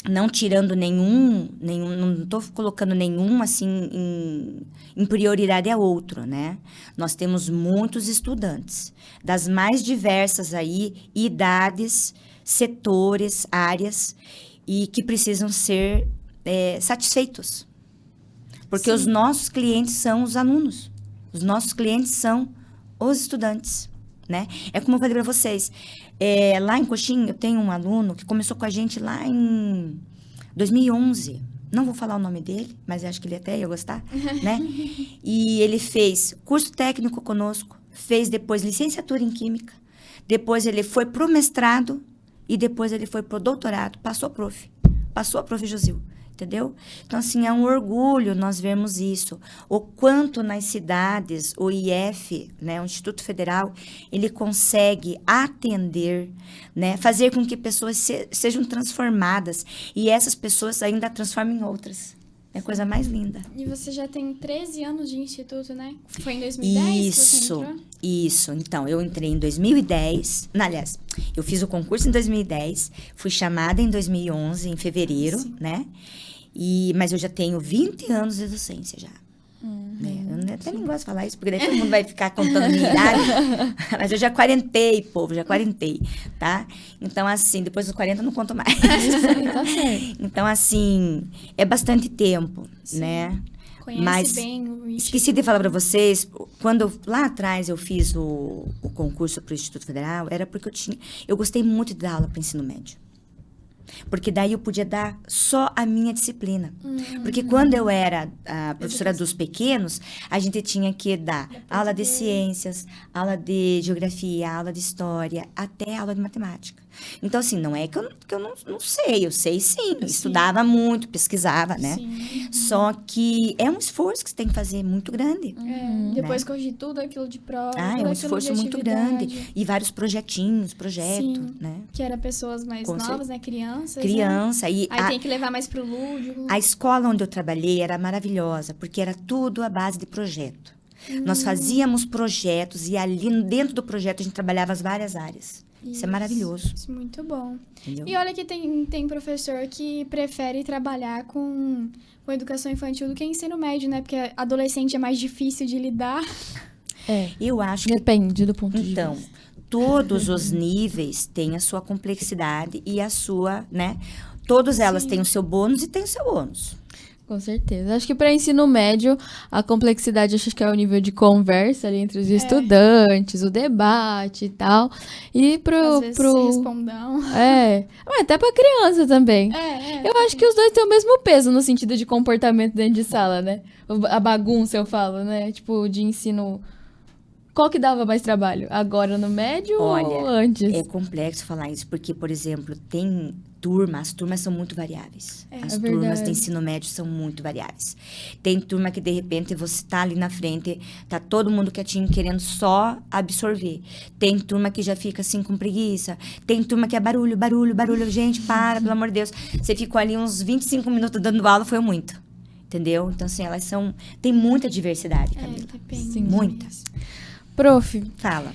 não tirando nenhum, não estou colocando nenhum, assim, em prioridade a outro, né? Nós temos muitos estudantes, das mais diversas aí, idades, setores, áreas, e que precisam ser satisfeitos. Porque os nossos clientes são os alunos, os nossos clientes são os estudantes, né? É como eu falei para vocês, lá em Coxim, eu tenho um aluno que começou com a gente lá em 2011. Não vou falar o nome dele, mas acho que ele até ia gostar, né? E ele fez curso técnico conosco, fez depois licenciatura em Química, depois ele foi pro mestrado e depois ele foi pro doutorado, passou a prof. Josil. entendeu? Então, assim, é um orgulho nós vermos isso. O quanto nas cidades, o IF, né, o Instituto Federal, ele consegue atender, né, fazer com que pessoas sejam transformadas e essas pessoas ainda transformem outras. É a coisa mais linda. E você já tem 13 anos de instituto, né? Foi em 2010 que você entrou? Isso. Então, eu entrei em 2010. Aliás, eu fiz o concurso em 2010, fui chamada em 2011, em fevereiro, né? Mas eu já tenho 20 anos de docência já. Eu até nem gosto de falar isso, porque daí todo mundo vai ficar contando a minha idade. Mas eu já quarentei, povo, já quarentei, tá? Então, assim, depois dos 40 eu não conto mais. Tá certo. Então, assim, é bastante tempo, né? Conhece bem o instituto. Esqueci de falar para vocês, quando lá atrás eu fiz o concurso para o Instituto Federal, era porque eu gostei muito de dar aula para ensino médio. Porque daí eu podia dar só a minha disciplina. Porque quando eu era a professora dos pequenos, a gente tinha que dar aula de ciências, aula de geografia, aula de história, até aula de matemática. Então, assim, não é que eu não sei, eu sei sim. Eu estudava muito, pesquisava, né? Sim. Só que é um esforço que você tem que fazer muito grande. Depois corrigir tudo aquilo de prova. É um esforço muito grande. E vários projetos, Sim, né? que era pessoas mais novas, né? Crianças. Criança. Né? E aí tem que levar mais pro lúdico. A escola onde eu trabalhei era maravilhosa, porque era tudo à base de projeto. Nós fazíamos projetos e ali dentro do projeto a gente trabalhava as várias áreas. Isso é maravilhoso. Isso é muito bom. Entendeu? E olha que tem professor que prefere trabalhar com educação infantil do que ensino médio, né? Porque adolescente é mais difícil de lidar. Eu acho que... Depende do ponto de vista. Então, todos os níveis têm a sua complexidade e a sua, né? Todas elas têm o seu bônus e têm o seu ônus. Com certeza. Acho que para ensino médio, a complexidade acho que é o nível de conversa ali entre os estudantes, o debate e tal. E Às vezes sem respondão. Mas até para criança também. Eu acho que os dois têm o mesmo peso no sentido de comportamento dentro de sala, né? A bagunça, eu falo, né? Tipo, de ensino... Qual que dava mais trabalho? Agora no médio ou antes? É complexo falar isso, porque, por exemplo, tem as turmas são muito variáveis. As turmas de ensino médio são muito variáveis. Tem turma que, de repente, você tá ali na frente, tá todo mundo quietinho, querendo só absorver. Tem turma que já fica assim com preguiça. Tem turma que é barulho. Gente, para, pelo amor de Deus. Você ficou ali uns 25 minutos dando aula, foi muito. Entendeu? Então, assim, elas são... Tem muita diversidade, Camila. Depende. Sim. Muita. Prof, Fala.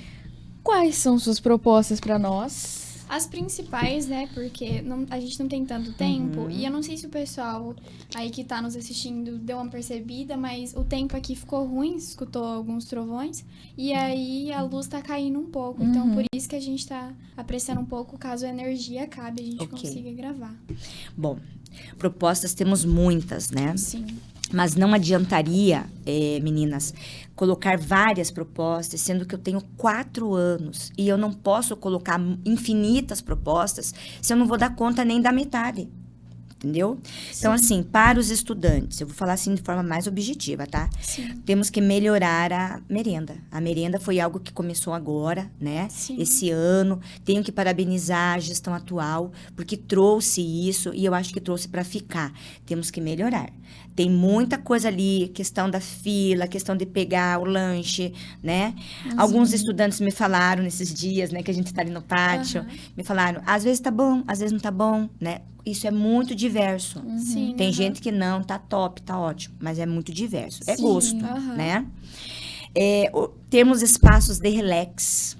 quais são suas propostas para nós? As principais, né? Porque a gente não tem tanto tempo. E eu não sei se o pessoal aí que tá nos assistindo deu uma percebida, mas o tempo aqui ficou ruim, escutou alguns trovões. E aí a luz tá caindo um pouco. Então, por isso que a gente tá apressando um pouco, caso a energia acabe, a gente consiga gravar. Bom, propostas temos muitas, né? Sim. Mas não adiantaria, meninas, colocar várias propostas, sendo que eu tenho 4 anos e eu não posso colocar infinitas propostas se eu não vou dar conta nem da metade. Entendeu? Sim. Então, assim, para os estudantes, eu vou falar assim de forma mais objetiva, tá? Sim. Temos que melhorar a merenda. A merenda foi algo que começou agora, né? Sim. Esse ano. Tenho que parabenizar a gestão atual, porque trouxe isso e eu acho que trouxe para ficar. Temos que melhorar. Tem muita coisa ali, questão da fila, questão de pegar o lanche, né? Alguns estudantes me falaram nesses dias, né, que a gente está ali no pátio, me falaram, às vezes tá bom, às vezes não tá bom, né? Isso é muito diverso. Sim, Tem gente que não, tá top, tá ótimo, mas é muito diverso. É gosto, né? Temos espaços de relax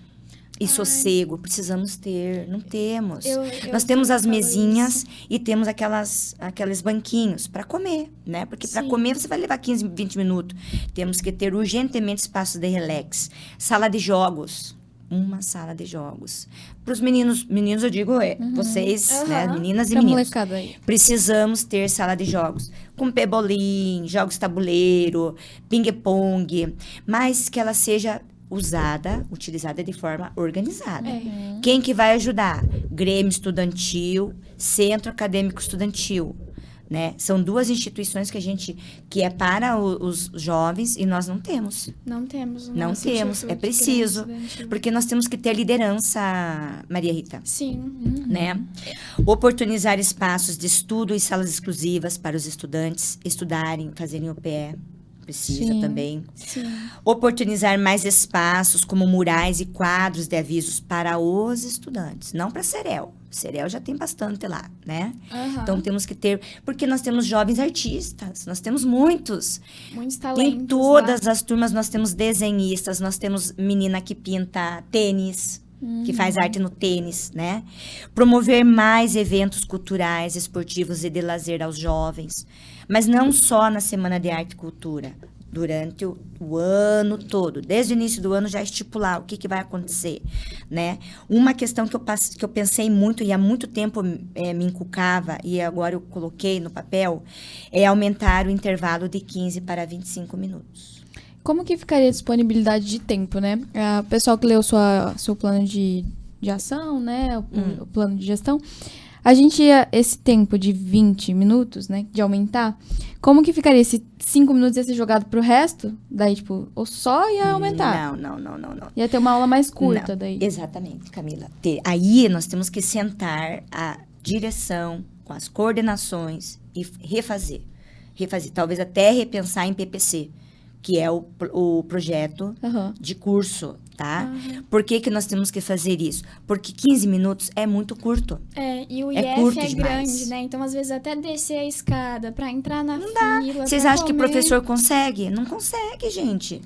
e sossego, precisamos ter, não temos. Nós temos as mesinhas e temos aqueles banquinhos para comer, né? Porque para comer você vai levar 15, 20 minutos. Temos que ter urgentemente espaços de relax. Sala de jogos. Uma sala de jogos. Para os meninos eu digo, vocês, né, meninas e Pra meninos, molecada aí. precisamos ter sala de jogos com pebolim, jogos tabuleiro, ping-pong, mas que ela seja utilizada de forma organizada. Quem que vai ajudar? Grêmio estudantil, Centro Acadêmico Estudantil, né? São 2 instituições que é para os jovens e nós não temos. Não temos. Não temos, é preciso. Porque nós temos que ter liderança, Maria Rita. Sim. Né? Oportunizar espaços de estudo e salas exclusivas para os estudantes estudarem, fazerem o PE. Precisa Sim. também. Sim. Oportunizar mais espaços, como murais e quadros de avisos para os estudantes, não para a Cerel. Cerel já tem bastante lá, né? Aham. Então, temos que ter... Porque nós temos jovens artistas, nós temos muitos. Muitos talentos. Em todas as turmas, nós temos desenhistas, nós temos menina que pinta tênis, que faz arte no tênis, né? Promover mais eventos culturais, esportivos e de lazer aos jovens. Mas não só na Semana de Arte e Cultura, durante o ano todo. Desde o início do ano já estipular o que vai acontecer, né? Uma questão que eu pensei muito e há muito tempo me encucava e agora eu coloquei no papel é aumentar o intervalo de 15 para 25 minutos. Como que ficaria a disponibilidade de tempo, né? O pessoal que leu seu plano de ação, né? O plano de gestão. A gente ia, esse tempo de 20 minutos, né? De aumentar. Como que ficaria? Esse 5 minutos ia ser jogado pro resto? Daí, tipo, ou só ia aumentar? Não. Ia ter uma aula mais curta Não, daí. Exatamente, Camila. Aí nós temos que sentar a direção com as coordenações e refazer. Talvez até repensar em PPC, que é o projeto Aham. de curso, tá? Por que nós temos que fazer isso? Porque 15 minutos é muito curto. E o É IF curto é demais. grande, né? Então, às vezes, até descer a escada pra entrar na fila. Vocês pra acham que o comer. professor consegue? Não consegue, gente.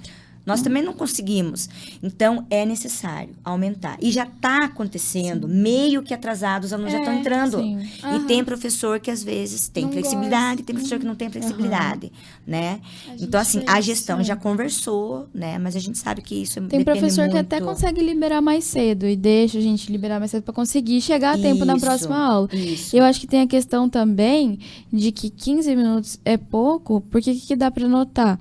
Nós também não conseguimos. Então, é necessário aumentar. E já está acontecendo, meio que atrasado, os alunos já estão entrando. sim. E Aham. tem professor que, às vezes, tem Não flexibilidade, gosta. tem professor que não tem flexibilidade, né? gente Então, assim, vê a isso, gestão já conversou, né? Mas a gente sabe que isso Tem depende professor que muito. até consegue liberar mais cedo e deixa a gente liberar mais cedo para conseguir chegar a tempo na Isso, próxima aula. isso. Eu acho que tem a questão também de que 15 minutos é pouco, porque o que dá para notar?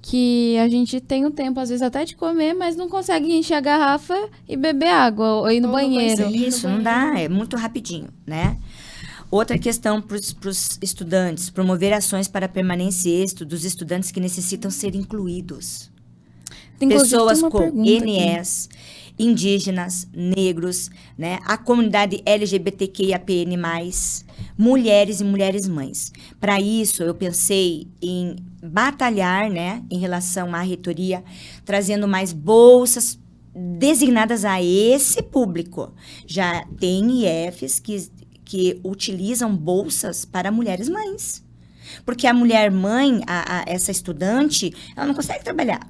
Que a gente tem um tempo, às vezes, até de comer, mas não consegue encher a garrafa e beber água ou ir no Ou no banheiro. banheiro. Isso, não dá, é muito rapidinho, né? Outra questão para os estudantes, promover ações para a permanência e êxito dos estudantes que necessitam ser incluídos. Inclusive, Pessoas tem uma com pergunta aqui. NES, indígenas, negros, né? A comunidade LGBTQIAPN+, mulheres e mulheres mães. Para isso, eu pensei em batalhar, né, em relação à reitoria, trazendo mais bolsas designadas a esse público. Já tem IFs que utilizam bolsas para mulheres mães. Porque a mulher mãe, essa estudante, ela não consegue trabalhar.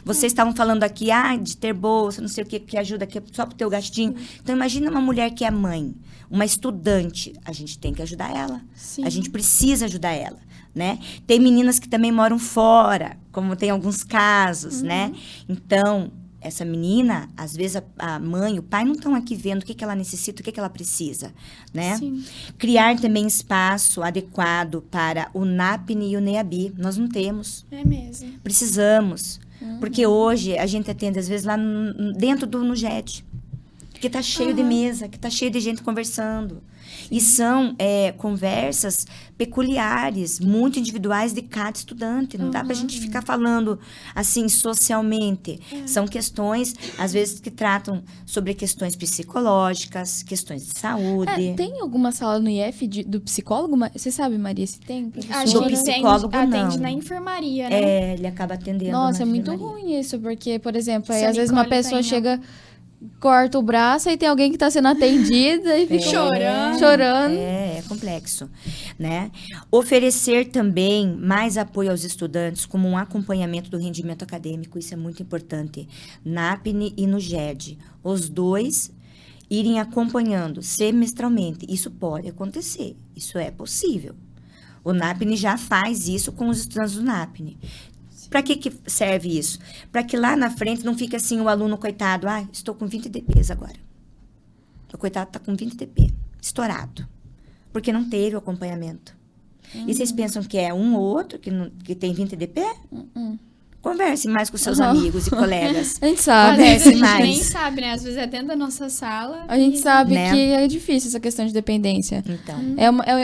Vocês estavam falando aqui, de ter bolsa, não sei o que ajuda aqui, só para o teu gastinho. Então, imagina uma mulher que é mãe, uma estudante. A gente tem que ajudar ela. Sim. A gente precisa ajudar ela, né? Tem meninas que também moram fora, como tem alguns casos, né? Então, essa menina, às vezes a mãe, o pai não estão aqui vendo o que ela necessita, o que ela precisa, né? Sim. Criar também espaço adequado para o NAPNE e o NEABI. Nós não temos. É mesmo. Precisamos. Porque hoje a gente atende, às vezes, lá dentro do NUGED, que está cheio de mesa, que está cheio de gente conversando. E são conversas peculiares, muito individuais de cada estudante. Não dá para a gente ficar falando assim socialmente. São questões, às vezes, que tratam sobre questões psicológicas, questões de saúde. Tem alguma sala no IF do psicólogo? Você sabe, Maria, se tem? professora? Acho Do que psicólogo, atende não. na enfermaria, né? Ele acaba atendendo. Nossa, na é muito enfermaria. ruim isso, porque, por exemplo, aí, Se a às vezes uma Nicole pessoa tem, chega, corta o braço e tem alguém que está sendo atendida e fica chorando. É complexo, né? Oferecer também mais apoio aos estudantes, como um acompanhamento do rendimento acadêmico, isso é muito importante. Na APNE e no GED, os dois irem acompanhando semestralmente. Isso pode acontecer, isso é possível. O NAPNE já faz isso com os estudantes do NAPNE. Para que serve isso? Para que lá na frente não fique assim o aluno, coitado, estou com 20 DPs agora. O coitado está com 20 DP, estourado. Porque não teve o acompanhamento. E vocês pensam que é um ou outro que tem 20 DP? Converse mais com seus amigos e colegas. A gente sabe. Às vezes a gente mais. nem sabe, né? Às vezes é dentro da nossa sala. A gente sabe Né? que é difícil essa questão de dependência. Então,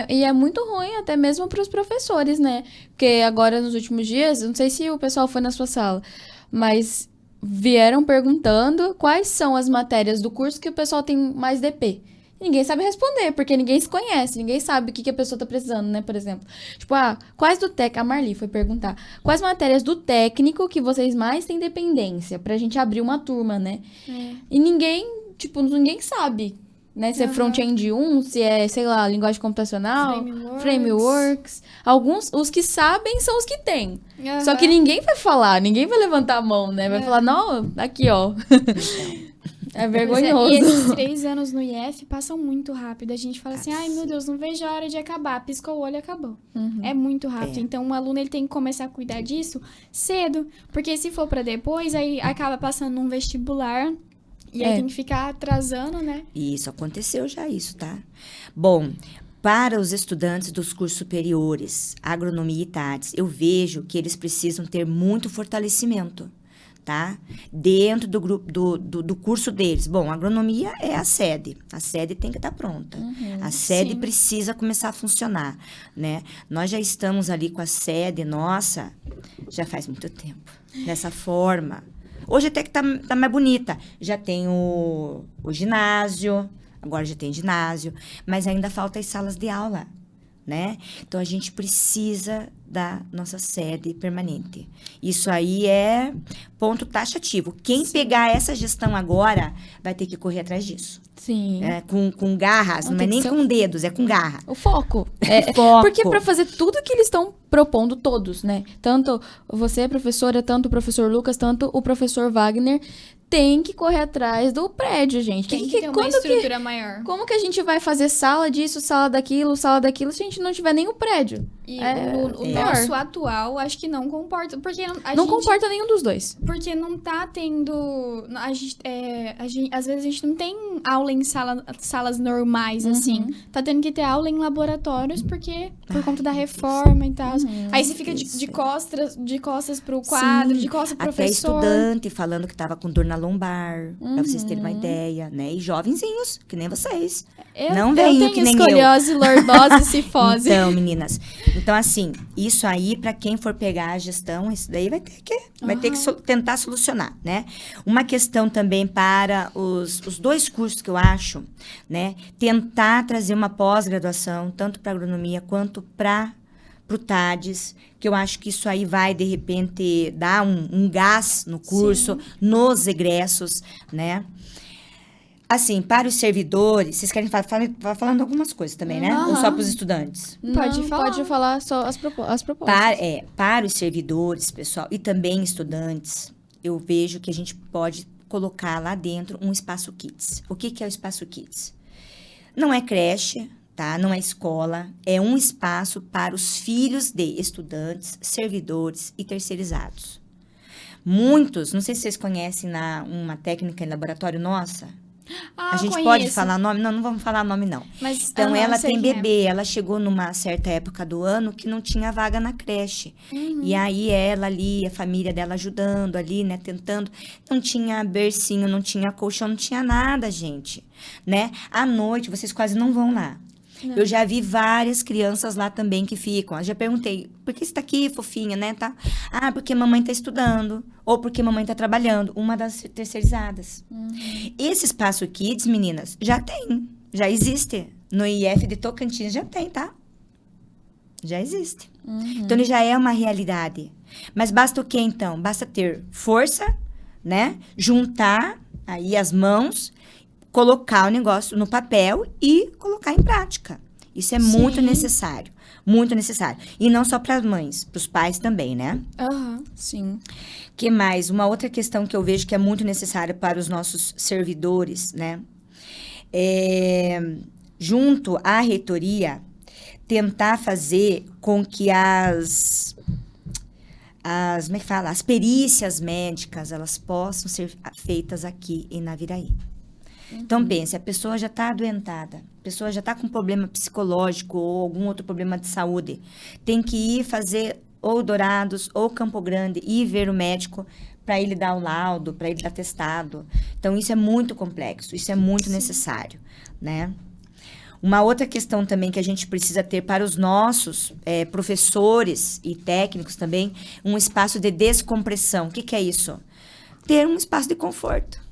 E é muito ruim até mesmo para os professores, né? Porque agora, nos últimos dias, não sei se o pessoal foi na sua sala, mas vieram perguntando quais são as matérias do curso que o pessoal tem mais DP. Ninguém sabe responder, porque ninguém se conhece, ninguém sabe o que a pessoa tá precisando, né, por exemplo. Tipo, quais do técnico, a Marli foi perguntar, quais matérias do técnico que vocês mais têm dependência, pra gente abrir uma turma, né? E ninguém sabe, né, se é front-end 1, se é, sei lá, linguagem computacional, frameworks. Alguns, os que sabem são os que têm. Só que ninguém vai falar, ninguém vai levantar a mão, né? Vai falar, não, aqui, ó. É vergonhoso. E esses 3 anos no IF passam muito rápido. A gente fala assim, ai meu Deus, não vejo a hora de acabar. Piscou o olho e acabou. É muito rápido. Então, o aluno ele tem que começar a cuidar disso cedo. Porque se for pra depois, aí acaba passando num vestibular. E aí tem que ficar atrasando, né? e isso aconteceu já, isso, tá? Bom, para os estudantes dos cursos superiores, agronomia e TADES, eu vejo que eles precisam ter muito fortalecimento, tá? Dentro do grupo do curso deles. Bom, a agronomia é a sede tem que estar pronta. A sede precisa começar a funcionar, né? Nós já estamos ali com a sede, nossa, já faz muito tempo, dessa forma. Hoje até que tá mais bonita. Já tem o ginásio, agora já tem ginásio, mas ainda faltam as salas de aula, né? Então, a gente precisa da nossa sede permanente. Isso aí é ponto taxativo. Quem pegar essa gestão agora vai ter que correr atrás disso. Sim. Com garras, não é nem com dedos, é com garra. O foco. Foco. Porque para fazer tudo que eles estão propondo, todos, né? Tanto você, professora, tanto o professor Lucas, tanto o professor Wagner, tem que correr atrás do prédio, gente. Tem que ter uma estrutura maior. Como que a gente vai fazer sala disso, sala daquilo, se a gente não tiver nem o prédio? E o nosso atual, acho que não comporta. Porque Não comporta nenhum dos dois. Porque não tá tendo... às vezes a gente não tem aula em salas normais, assim. Tá tendo que ter aula em laboratórios, porque por conta da reforma e tal. Aí você fica de costas pro quadro, Sim, de costas pro até professor. estudante falando que tava com dor na lombar, pra vocês terem uma ideia, né? E jovenzinhos, que nem vocês. Não Eu venho tenho que nem eu. escoliose, lordose, cifose. Então, meninas, então assim, isso aí, pra quem for pegar a gestão, isso daí vai ter que tentar solucionar, né? Uma questão também para os 2 cursos que eu acho, né? Tentar trazer uma pós-graduação, tanto para agronomia quanto para o TADES, que eu acho que isso aí vai, de repente, dar um gás no curso, nos egressos, né? Assim, para os servidores, vocês querem falar falando algumas coisas também, né? Ou só para os estudantes? Pode falar só as propostas. Para os servidores, pessoal, e também estudantes, eu vejo que a gente pode colocar lá dentro um espaço kids. O que é o espaço kids? Não é creche, tá? Não é escola, é um espaço para os filhos de estudantes, servidores e terceirizados. Muitos, não sei se vocês conhecem uma técnica em laboratório nossa. A gente pode falar nome? Não vamos falar nome, não. Mas, então, ela tem que bebê. Ela chegou numa certa época do ano que não tinha vaga na creche. E aí, ela ali, a família dela ajudando ali, né? Tentando. Não tinha bercinho, não tinha colchão, não tinha nada, gente. Né? À noite, vocês quase não vão lá. Não. Eu já vi várias crianças lá também que ficam. Eu já perguntei, por que você tá aqui, fofinha, né? Tá? Ah, porque mamãe tá estudando. Ou porque mamãe tá trabalhando. Uma das terceirizadas. Esse espaço Kids, meninas, já tem. Já existe. No IF de Tocantins já tem, tá? Já existe. Então, ele já é uma realidade. Mas basta o quê, então? Basta ter força, né? Juntar aí as mãos, colocar o negócio no papel e colocar em prática. Isso é muito necessário. Muito necessário. E não só para as mães, para os pais também, né? Sim. Que mais? Uma outra questão que eu vejo que é muito necessária para os nossos servidores, né? Junto à reitoria, tentar fazer com que como é que fala? As perícias médicas, elas possam ser feitas aqui em Naviraí. Então, pense, a pessoa já está adoentada, a pessoa já está com problema psicológico ou algum outro problema de saúde. Tem que ir fazer ou Dourados, ou Campo Grande, ir ver o médico para ele dar o laudo, para ele dar testado. Então, isso é muito complexo, isso é muito necessário, né? Uma outra questão também que a gente precisa ter para os nossos professores e técnicos também, um espaço de descompressão. O que que é isso? Ter um espaço de conforto.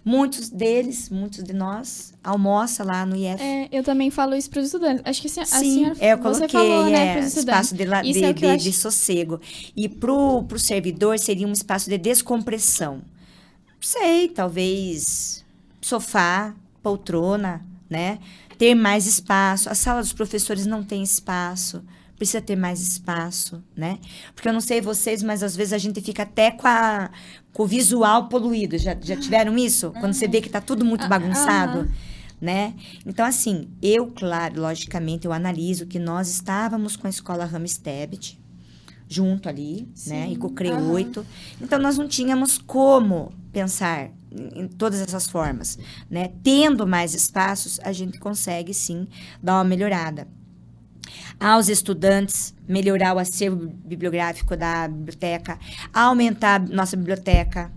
Muitos de nós, almoçam lá no IF. Eu também falo isso para os estudantes. Acho que Sim, você eu coloquei, falou, né, para os estudantes. espaço Isso é o que eu acho. de sossego. E pro servidor seria um espaço de descompressão. Não sei, talvez sofá, poltrona, né? Ter mais espaço. A sala dos professores não tem espaço. Precisa ter mais espaço, né? Porque eu não sei vocês, mas às vezes a gente fica até com o visual poluído. Já tiveram isso? Quando você vê que tá tudo muito bagunçado, né? Então, assim, claro, logicamente, eu analiso que nós estávamos com a escola Ramos Tebet, junto ali, né? E com o CRE 8. Então, nós não tínhamos como pensar em todas essas formas, né? Tendo mais espaços, a gente consegue, sim, dar uma melhorada. Aos estudantes, melhorar o acervo bibliográfico da biblioteca, aumentar a nossa biblioteca.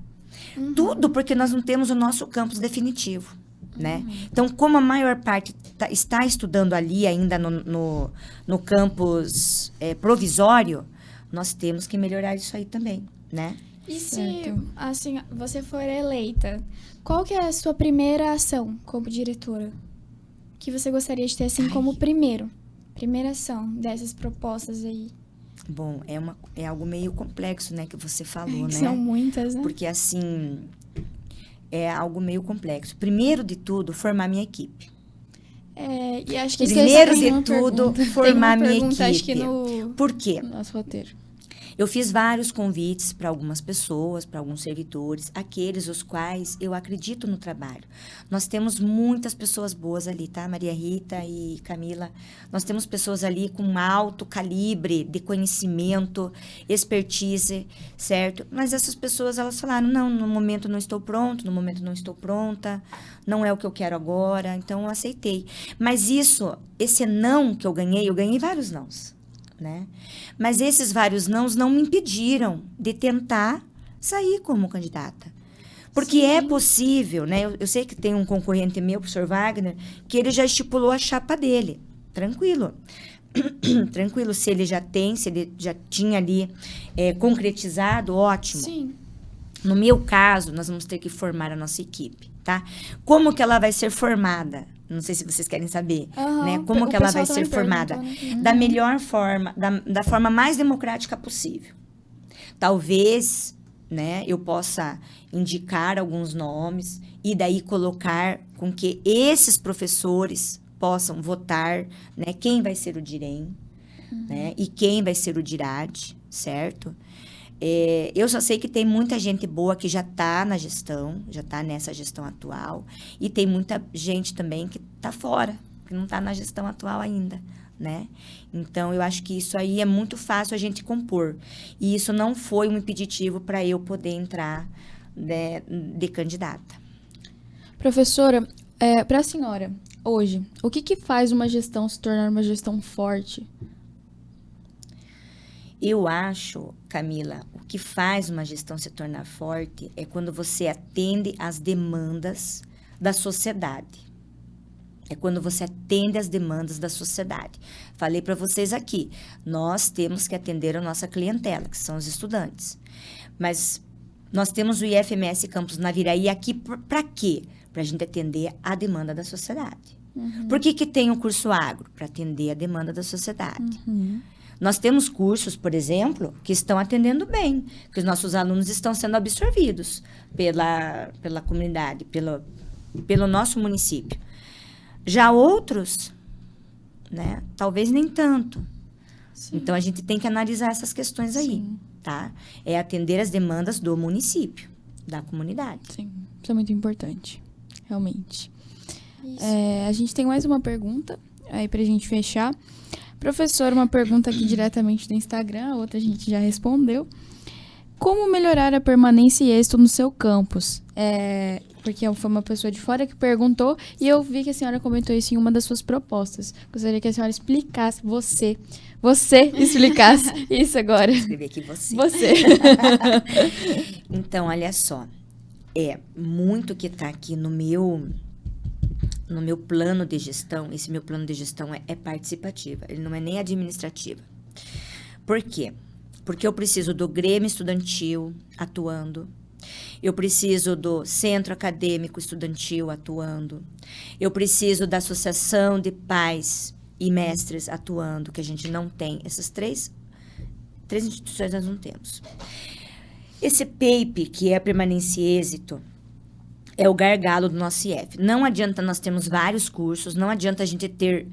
Tudo porque nós não temos o nosso campus definitivo, né? Então, como a maior parte está estudando ali ainda no campus provisório, nós temos que melhorar isso aí também, né? E se, assim, você for eleita, qual que é a sua primeira ação como diretora? Que você gostaria de ter, assim, como primeira ação dessas propostas aí? Bom, é algo meio complexo, né, que você falou, né? São muitas, né? Porque, assim, é algo meio complexo. Primeiro de tudo, formar minha equipe. E acho que Primeiro de tudo, formar minha equipe. Acho que no Por quê? Nosso roteiro. Eu fiz vários convites para algumas pessoas, para alguns servidores, aqueles os quais eu acredito no trabalho. Nós temos muitas pessoas boas ali, tá? Maria Rita e Camila. Nós temos pessoas ali com alto calibre de conhecimento, expertise, certo? Mas essas pessoas, elas falaram, não, no momento não estou pronto, no momento não estou pronta, não é o que eu quero agora, então eu aceitei. Mas esse não que eu ganhei vários nãos, né? Mas esses vários nãos não me impediram de tentar sair como candidata. Porque é possível, né? Eu sei que tem um concorrente meu, o professor Wagner, que ele já estipulou a chapa dele. Tranquilo. Tranquilo, se ele já tinha ali concretizado, ótimo. Sim. No meu caso, nós vamos ter que formar a nossa equipe, tá? Como que ela vai ser formada? Não sei se vocês querem saber, né? Como que ela vai ser formada? Da melhor forma, da forma mais democrática possível. Talvez, né, eu possa indicar alguns nomes e daí colocar com que esses professores possam votar, né, quem vai ser o DIREM, né, e quem vai ser o DIRAD, certo? Eu só sei que tem muita gente boa que já está na gestão, já está nessa gestão atual, e tem muita gente também que está fora, que não está na gestão atual ainda, né? Então, eu acho que isso aí é muito fácil a gente compor. E isso não foi um impeditivo para eu poder entrar de candidata. Professora, para a senhora, hoje, o que faz uma gestão se tornar uma gestão forte? Eu acho, Camila, o que faz uma gestão se tornar forte é quando você atende às demandas da sociedade. É quando você atende às demandas da sociedade. Falei para vocês aqui, nós temos que atender a nossa clientela, que são os estudantes. Mas nós temos o IFMS Campus Naviraí aqui para quê? Para a gente atender a demanda da sociedade. Por que tem o curso agro? Para atender a demanda da sociedade. Nós temos cursos, por exemplo, que estão atendendo bem, que os nossos alunos estão sendo absorvidos pela comunidade, pelo nosso município. Já outros, né, talvez nem tanto. Sim. Então, a gente tem que analisar essas questões aí, tá? É atender as demandas do município, da comunidade. Sim, isso é muito importante, realmente. A gente tem mais uma pergunta aí pra gente fechar. Professor, uma pergunta aqui diretamente do Instagram, a outra a gente já respondeu. Como melhorar a permanência e êxito no seu campus? Porque foi uma pessoa de fora que perguntou e eu vi que a senhora comentou isso em uma das suas propostas. Gostaria que a senhora explicasse, você explicasse isso agora. Vou escrever aqui você. Você. Então, olha só. Muito que está aqui no meu plano de gestão. Esse meu plano de gestão é participativa. Ele não é nem administrativa. Por quê? Porque eu preciso do Grêmio Estudantil atuando. Eu preciso do Centro Acadêmico Estudantil atuando. Eu preciso da Associação de Pais e Mestres atuando, que a gente não tem. Essas três instituições nós não temos. Esse PAPE, que é Permanência e Êxito, é o gargalo do nosso IF. Não adianta nós termos vários cursos, não adianta a gente ter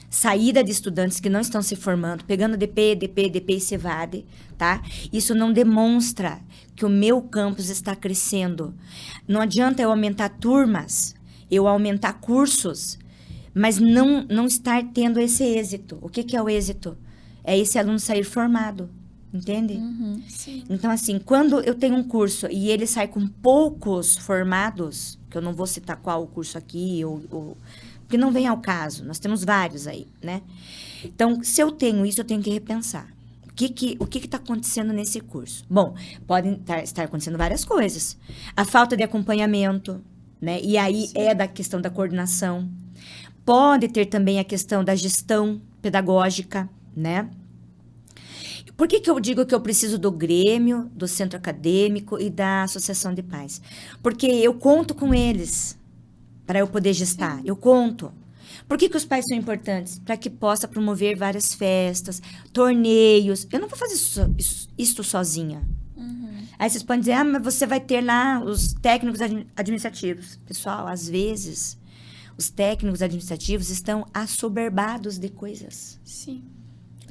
saída de estudantes que não estão se formando, pegando DP e CEVAD, tá? Isso não demonstra que o meu campus está crescendo. Não adianta eu aumentar turmas, eu aumentar cursos, mas não estar tendo esse êxito. O que é o êxito? É esse aluno sair formado. Entende? Sim. Então, assim, quando eu tenho um curso e ele sai com poucos formados, que eu não vou citar qual o curso aqui, porque não vem ao caso, nós temos vários aí, né? Então, se eu tenho isso, eu tenho que repensar. O que está acontecendo nesse curso? Bom, podem estar acontecendo várias coisas. A falta de acompanhamento, né? E aí é da questão da coordenação. Pode ter também a questão da gestão pedagógica, né? Por que eu digo que eu preciso do Grêmio, do Centro Acadêmico e da Associação de Pais? Porque eu conto com eles para eu poder gestar. Eu conto. Por que os pais são importantes? Para que possa promover várias festas, torneios. Eu não vou fazer isso sozinha. Aí vocês podem dizer, mas você vai ter lá os técnicos administrativos. Pessoal, às vezes, os técnicos administrativos estão assoberbados de coisas. Sim.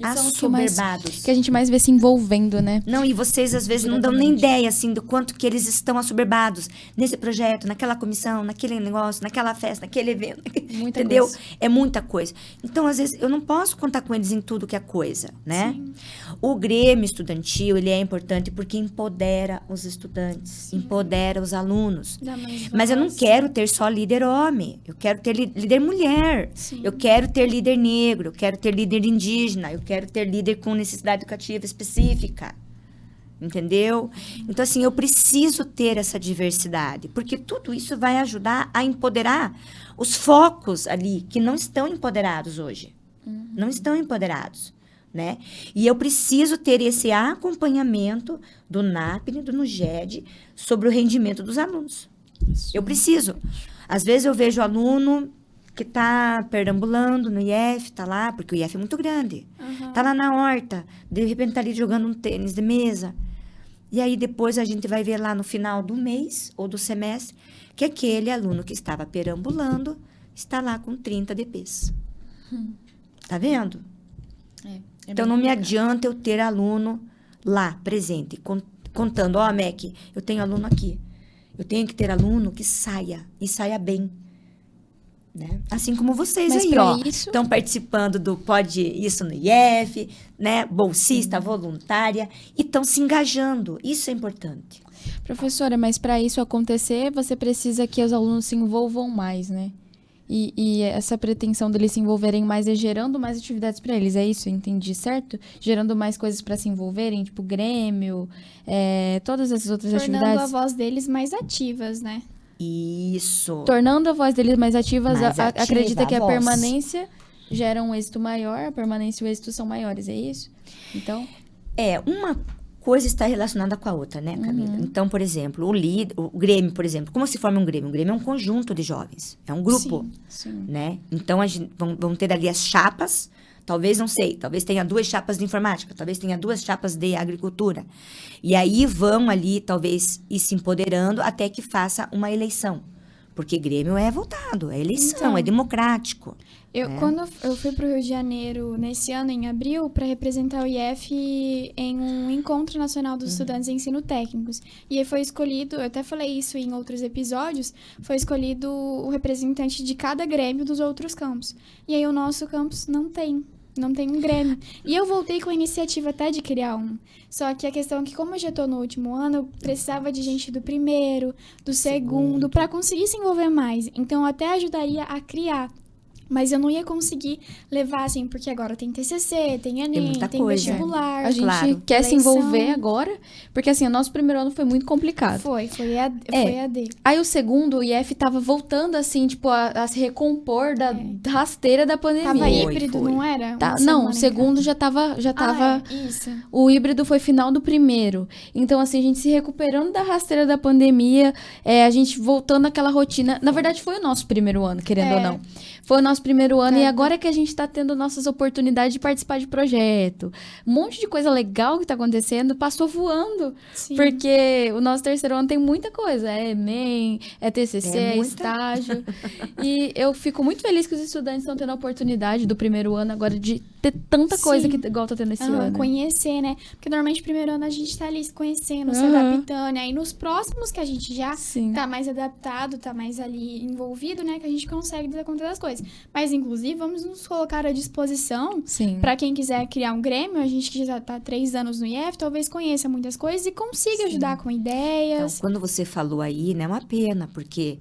Assoberbados. Que a gente mais vê se envolvendo, né? Não, e vocês às vezes não dão nem ideia, assim, do quanto que eles estão assoberbados nesse projeto, naquela comissão, naquele negócio, naquela festa, naquele evento. Muita entendeu? coisa. É muita coisa. Então, às vezes, eu não posso contar com eles em tudo que é coisa, né? Sim. O Grêmio Estudantil, ele é importante porque empodera os estudantes, empodera os alunos. Dá mais Mas eu não voz. quero ter só líder homem, eu quero ter líder mulher, Sim. eu quero ter líder negro, eu quero ter líder indígena, eu quero ter líder com necessidade educativa específica, entendeu? Então, assim, eu preciso ter essa diversidade, porque tudo isso vai ajudar a empoderar os focos ali, que não estão empoderados hoje, não estão empoderados, né? E eu preciso ter esse acompanhamento do NAPNE, do NUGED, sobre o rendimento dos alunos. Eu preciso. Às vezes eu vejo aluno que está perambulando no IF, está lá, porque o IF é muito grande. Está lá na horta, de repente está ali jogando um tênis de mesa. E aí depois a gente vai ver lá no final do mês ou do semestre que aquele aluno que estava perambulando está lá com 30 DPs. Tá vendo? Então não me adianta eu ter aluno lá, presente, contando, MEC, eu tenho aluno aqui. Eu tenho que ter aluno que saia, e saia bem. Né? Assim como vocês Mas aí, pra ó, isso- estão participando do Pode Isso no IF, né? Bolsista, voluntária, e estão se engajando. Isso é importante. Professora, mas para isso acontecer, você precisa que os alunos se envolvam mais, né? E essa pretensão deles se envolverem mais é gerando mais atividades para eles, é isso? Eu entendi certo? Gerando mais coisas para se envolverem, tipo Grêmio, todas essas outras Tornando a atividades. voz deles mais ativas, né? Isso. Tornando a voz deles mais ativas, Mais ativa, acredita que a a voz. permanência gera um êxito maior, a permanência e o êxito são maiores, é isso? Então, Uma coisa está relacionada com a outra, né, Camila? Então, por exemplo, o Grêmio, por exemplo, como se forma um Grêmio? Um Grêmio é um conjunto de jovens, é um grupo, sim. né? Então, vão ter ali as chapas, talvez, não sei, talvez tenha 2 chapas de informática, talvez tenha 2 chapas de agricultura. E aí vão ali, talvez, ir se empoderando até que faça uma eleição. Porque Grêmio é votado, é eleição, Então, é democrático. Quando eu fui para o Rio de Janeiro nesse ano, em abril, para representar o IF em um encontro nacional dos estudantes de ensino técnicos. E aí foi escolhido, eu até falei isso em outros episódios, foi escolhido o representante de cada grêmio dos outros campos. E aí o nosso campus não tem. Não tem um Grêmio. E eu voltei com a iniciativa até de criar um. Só que a questão é que, como eu já tô no último ano, eu precisava de gente do primeiro, do segundo, para conseguir se envolver mais. Então, eu até ajudaria a criar. Mas eu não ia conseguir levar, assim, porque agora tem TCC, tem Enem, muita tem coisa. vestibular. A gente Claro. quer se eleição. envolver agora, porque assim, o nosso primeiro ano foi muito complicado. Foi EAD. Aí o segundo, o IF tava voltando assim, tipo, a se recompor da rasteira da pandemia. Tava Foi, híbrido, foi. não era? Tá- Uma não, semana o em segundo casa. já tava. Isso. O híbrido foi final do primeiro. Então, assim, a gente se recuperando da rasteira da pandemia, a gente voltando àquela rotina. Na verdade, foi o nosso primeiro ano, querendo ou não. Foi o nosso primeiro ano, e agora que a gente tá tendo nossas oportunidades de participar de projeto. Um monte de coisa legal que tá acontecendo, passou voando. Sim. Porque o nosso terceiro ano tem muita coisa. É Enem, é TCC, é muita. estágio. E eu fico muito feliz que os estudantes estão tendo a oportunidade do primeiro ano agora de ter tanta coisa Sim. que igual tá tendo esse Aham, ano. conhecer, né? Porque normalmente primeiro ano a gente tá ali se conhecendo, se Aham. adaptando. Aí nos próximos que a gente já Sim. tá mais adaptado, tá mais ali envolvido, né? Que a gente consegue dar conta das coisas. Mas, inclusive, vamos nos colocar à disposição Sim. pra quem quiser criar um Grêmio. A gente que já tá há 3 anos no IF, talvez conheça muitas coisas e consiga ajudar com Então, ideias. quando você falou aí, né, é uma pena, porque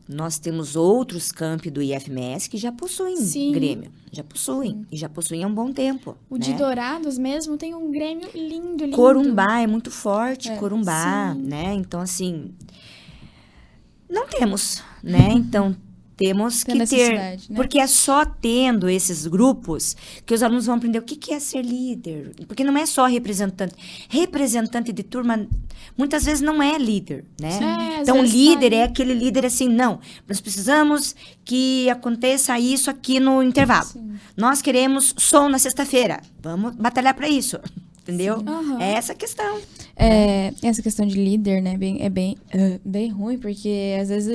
nós temos outros campi do IFMS que já possuem Sim. Grêmio. Já possuem. E já possuem há um bom tempo. O né? de Dourados mesmo tem um Grêmio lindo, lindo. Corumbá é muito forte, Corumbá, sim. né? Então, assim, não temos, né? Então, temos Tem que ter, necessidade, né? porque é só tendo esses grupos que os alunos vão aprender o que que é ser líder. Porque não é só representante. Representante de turma, muitas vezes não é líder, né? É, às Então, vezes líder tá é aquele líder assim, não, nós precisamos que aconteça isso aqui no intervalo. Nós queremos som na sexta-feira. Vamos batalhar para isso. Entendeu? Aham. É essa a questão. Essa questão de líder, né, bem ruim, porque às vezes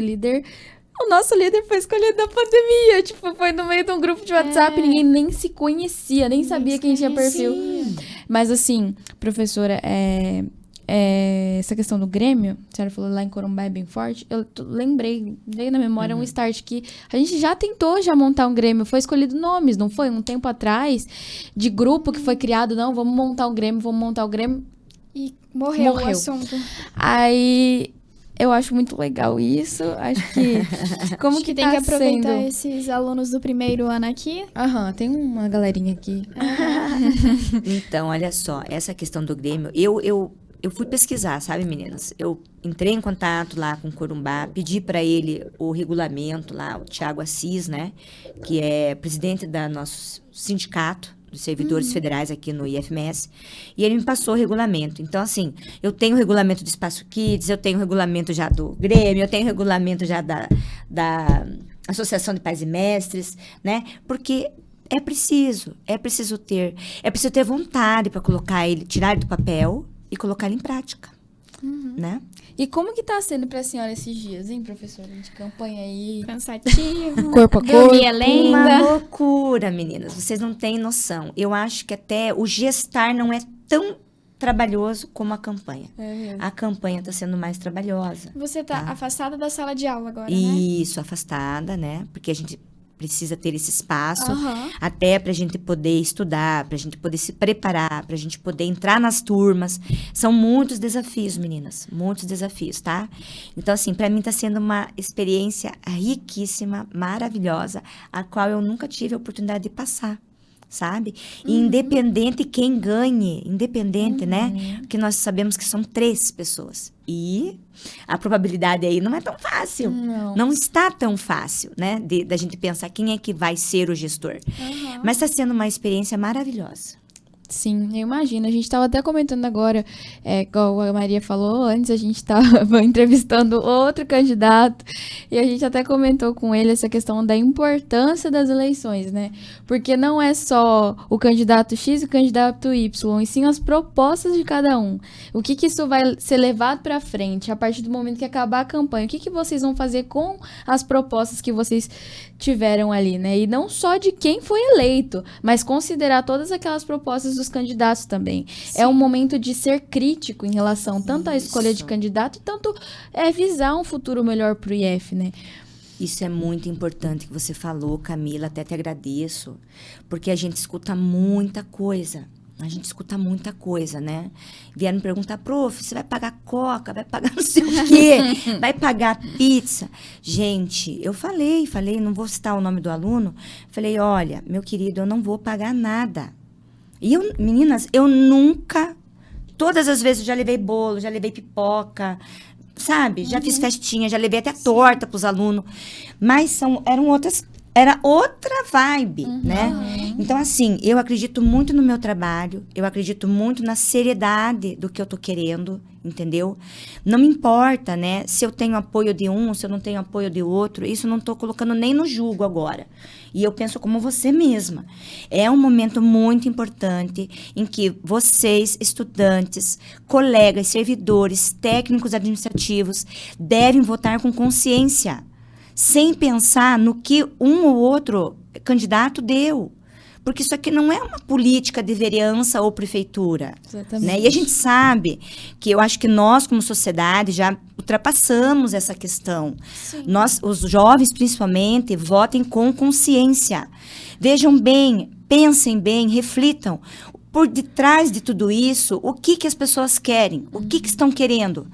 o nosso líder foi escolhido na pandemia, tipo, foi no meio de um grupo de WhatsApp, ninguém nem se conhecia, nem sabia se quem tinha conhecia. perfil. Mas assim, professora, essa questão do Grêmio, a senhora falou lá em Corumbá é bem forte, lembrei, veio na memória um start que a gente já tentou montar um Grêmio, foi escolhido nomes, não foi? Um tempo atrás, de grupo que foi criado, não, vamos montar o Grêmio. E morreu o Morreu. assunto. Aí, eu acho muito legal isso, acho que... Como Acho que tá tem que aproveitar sendo? esses alunos do primeiro ano aqui. Aham, tem uma galerinha aqui. Então, olha só, essa questão do Grêmio, eu fui pesquisar, sabe, meninas? Eu entrei em contato lá com o Corumbá, pedi para ele o regulamento lá, o Tiago Assis, né? Que é presidente da nosso sindicato dos servidores federais aqui no IFMS, e ele me passou o regulamento. Então, assim, eu tenho o regulamento do Espaço Kids, eu tenho o regulamento já do Grêmio, eu tenho o regulamento já da Associação de Pais e Mestres, né? Porque é preciso ter vontade para colocar ele, tirar ele do papel e colocar ele em prática, né? E como que tá sendo pra senhora esses dias, hein, professora? De campanha aí, Cansativo. corpo a Dormir corpo. é lenda. Uma loucura, meninas. Vocês não têm noção. Eu acho que até o gestar não é tão trabalhoso como a campanha. É mesmo. A campanha está sendo mais trabalhosa. Você tá afastada da sala de aula agora, né? Isso, afastada, né? Porque a gente precisa ter esse espaço Aham. até para a gente poder estudar, para a gente poder se preparar, para a gente poder entrar nas turmas. São muitos desafios, meninas, muitos desafios, tá? Então, assim, para mim está sendo uma experiência riquíssima, maravilhosa, a qual eu nunca tive a oportunidade de passar. Sabe? E independente quem ganhe, independente, né? Porque nós sabemos que são 3 pessoas. E a probabilidade aí não é tão fácil. Não está tão fácil, né? Da gente pensar quem é que vai ser o gestor. Mas está sendo uma experiência maravilhosa. Sim, eu imagino. A gente estava até comentando agora, igual a Maria falou, antes a gente estava entrevistando outro candidato e a gente até comentou com ele essa questão da importância das eleições, né? Porque não é só o candidato X e o candidato Y, e sim as propostas de cada um. O que isso vai ser levado para frente a partir do momento que acabar a campanha? O que vocês vão fazer com as propostas que vocês tiveram ali, né? E não só de quem foi eleito, mas considerar todas aquelas propostas dos candidatos também. É um momento de ser crítico em relação tanto à escolha de candidato, tanto visar um futuro melhor pro IF, né? Isso é muito importante que você falou, Camila, até te agradeço, porque a gente escuta muita coisa. A gente escuta muita coisa, né? Vieram me perguntar, prof, você vai pagar coca, vai pagar não sei o quê, vai pagar pizza. Gente, eu falei, não vou citar o nome do aluno, falei, olha, meu querido, eu não vou pagar nada. E eu, meninas, eu nunca, todas as vezes eu já levei bolo, já levei pipoca, sabe? Já fiz festinha, já levei até torta para os alunos, mas era outra vibe, né? Então, assim, eu acredito muito no meu trabalho, eu acredito muito na seriedade do que eu tô querendo, entendeu? Não me importa, né, se eu tenho apoio de um, se eu não tenho apoio de outro, isso eu não tô colocando nem no julgo agora. E eu penso como você mesma. É um momento muito importante em que vocês, estudantes, colegas, servidores, técnicos administrativos, devem votar com consciência, sem pensar no que um ou outro candidato deu. Porque isso aqui não é uma política de vereança ou prefeitura. Exatamente. Né? E a gente sabe que eu acho que nós, como sociedade, já ultrapassamos essa questão. Sim. Nós, os jovens, principalmente, votem com consciência. Vejam bem, pensem bem, reflitam. Por detrás de tudo isso, o que as pessoas querem? O que estão querendo?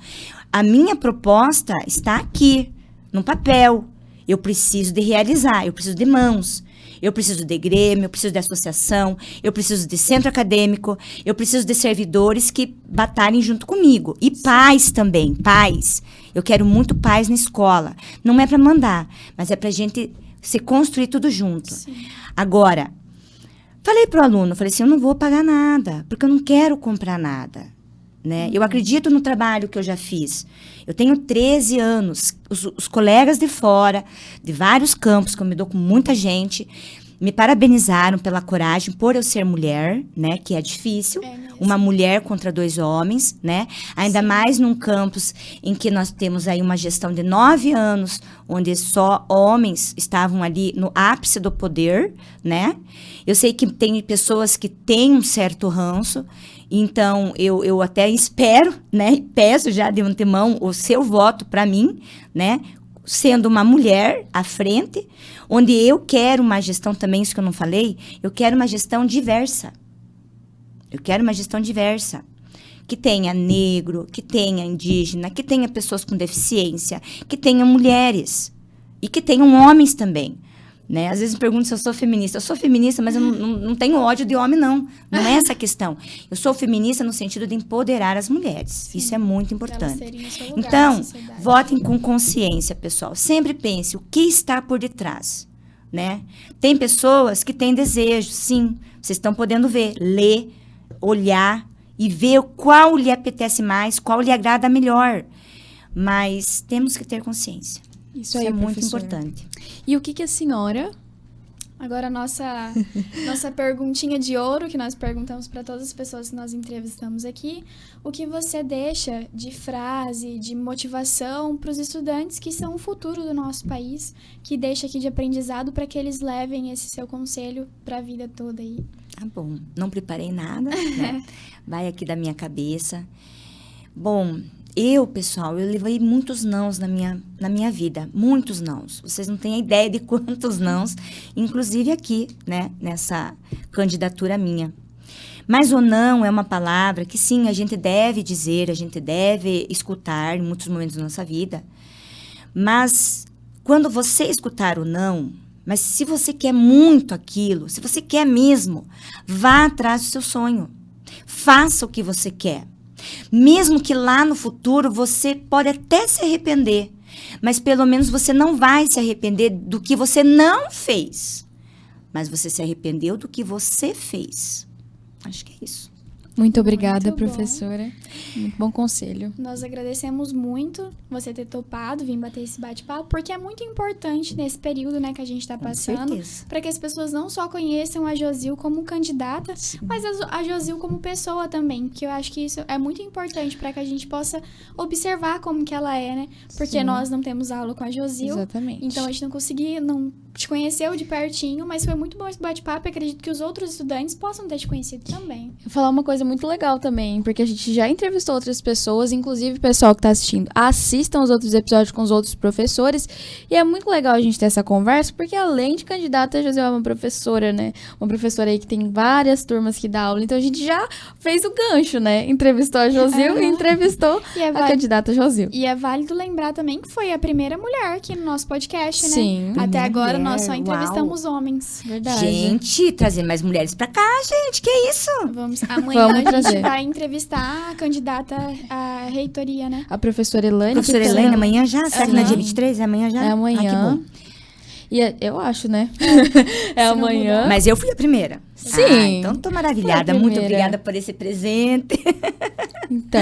A minha proposta está aqui, no papel. Eu preciso de realizar, eu preciso de mãos, eu preciso de grêmio, eu preciso de associação, eu preciso de centro acadêmico, eu preciso de servidores que batalhem junto comigo. E pais também, pais. Eu quero muito pais na escola. Não é para mandar, mas é para a gente se construir tudo junto. Sim. Agora, falei para o aluno, falei assim, eu não vou pagar nada, porque eu não quero comprar nada. Né? Eu acredito no trabalho que eu já fiz. Eu tenho 13 anos. Os colegas de fora, de vários campos, que eu me dou com muita gente, me parabenizaram pela coragem, por eu ser mulher, né? Que é difícil. Uma mulher contra 2 homens, né? Ainda mais num campus em que nós temos aí uma gestão de 9 anos, onde só homens estavam ali no ápice do poder, né? Eu sei que tem pessoas que têm um certo ranço. Então, eu até espero, né, e peço já de antemão o seu voto para mim, né, sendo uma mulher à frente, onde eu quero uma gestão também, isso que eu não falei, eu quero uma gestão diversa. Eu quero uma gestão diversa. Que tenha negro, que tenha indígena, que tenha pessoas com deficiência, que tenha mulheres e que tenham homens também. Né? Às vezes me perguntam se eu sou feminista. Eu sou feminista, mas eu não tenho ódio de homem, não. Não é essa a questão. Eu sou feminista no sentido de empoderar as mulheres. Sim, isso é muito importante. Então, votem com consciência, pessoal. Sempre pense o que está por detrás. Né? Tem pessoas que têm desejo, sim. Vocês estão podendo ver, ler, olhar e ver qual lhe apetece mais, qual lhe agrada melhor. Mas temos que ter consciência. Isso aí, é muito professora. importante. E o que a senhora... Agora, nossa perguntinha de ouro, que nós perguntamos para todas as pessoas que nós entrevistamos aqui. O que você deixa de frase, de motivação para os estudantes que são o futuro do nosso país, que deixa aqui de aprendizado para que eles levem esse seu conselho para a vida toda aí? Tá bom. Não preparei nada, né? Vai aqui da minha cabeça. Bom... pessoal, eu levei muitos nãos na minha vida. Muitos nãos. Vocês não têm ideia de quantos nãos, inclusive aqui, né? Nessa candidatura minha. Mas o não é uma palavra que, sim, a gente deve dizer, a gente deve escutar em muitos momentos da nossa vida. Mas, quando você escutar o não, mas se você quer muito aquilo, se você quer mesmo, vá atrás do seu sonho. Faça o que você quer. Mesmo que lá no futuro você pode até se arrepender, mas pelo menos você não vai se arrepender do que você não fez, mas você se arrependeu do que você fez. Acho que é isso. Muito obrigada, Muito bom. professora. Muito bom conselho. Nós agradecemos muito você ter topado, vir bater esse bate-papo, porque é muito importante nesse período, né, que a gente está passando, para que as pessoas não só conheçam a Josil como candidata, sim, mas a Josil como pessoa também, que eu acho que isso é muito importante para que a gente possa observar como que ela é, né? Porque sim, nós não temos aula com a Josil. Exatamente. Então a gente te conheceu de pertinho, mas foi muito bom esse bate-papo e acredito que os outros estudantes possam ter te conhecido também. Vou falar uma coisa muito legal também, porque a gente já entrevistou outras pessoas, inclusive o pessoal que tá assistindo, assistam os outros episódios com os outros professores, e é muito legal a gente ter essa conversa, porque além de candidata, a José é uma professora, né? Uma professora aí que tem várias turmas que dá aula, então a gente já fez o gancho, né? Entrevistou a Josil e entrevistou E é a candidata Josil. E é válido lembrar também que foi a primeira mulher aqui no nosso podcast, né? Sim. Até Primeira agora mulher, nós só entrevistamos homens. Verdade. Gente, trazer mais mulheres pra cá, gente, que isso? Amanhã Vamos a gente trazer. vai entrevistar a candidata à reitoria, né? A professora Elaine. Professora que Elaine, também- amanhã já? Será que não é Aham. dia 23? É amanhã já? É amanhã. Ah, que bom. E eu acho, né? É não amanhã. mudar. Mas eu fui a primeira. Sim. Ah, então tô maravilhada. Foi a Muito primeira. obrigada por esse presente. Então,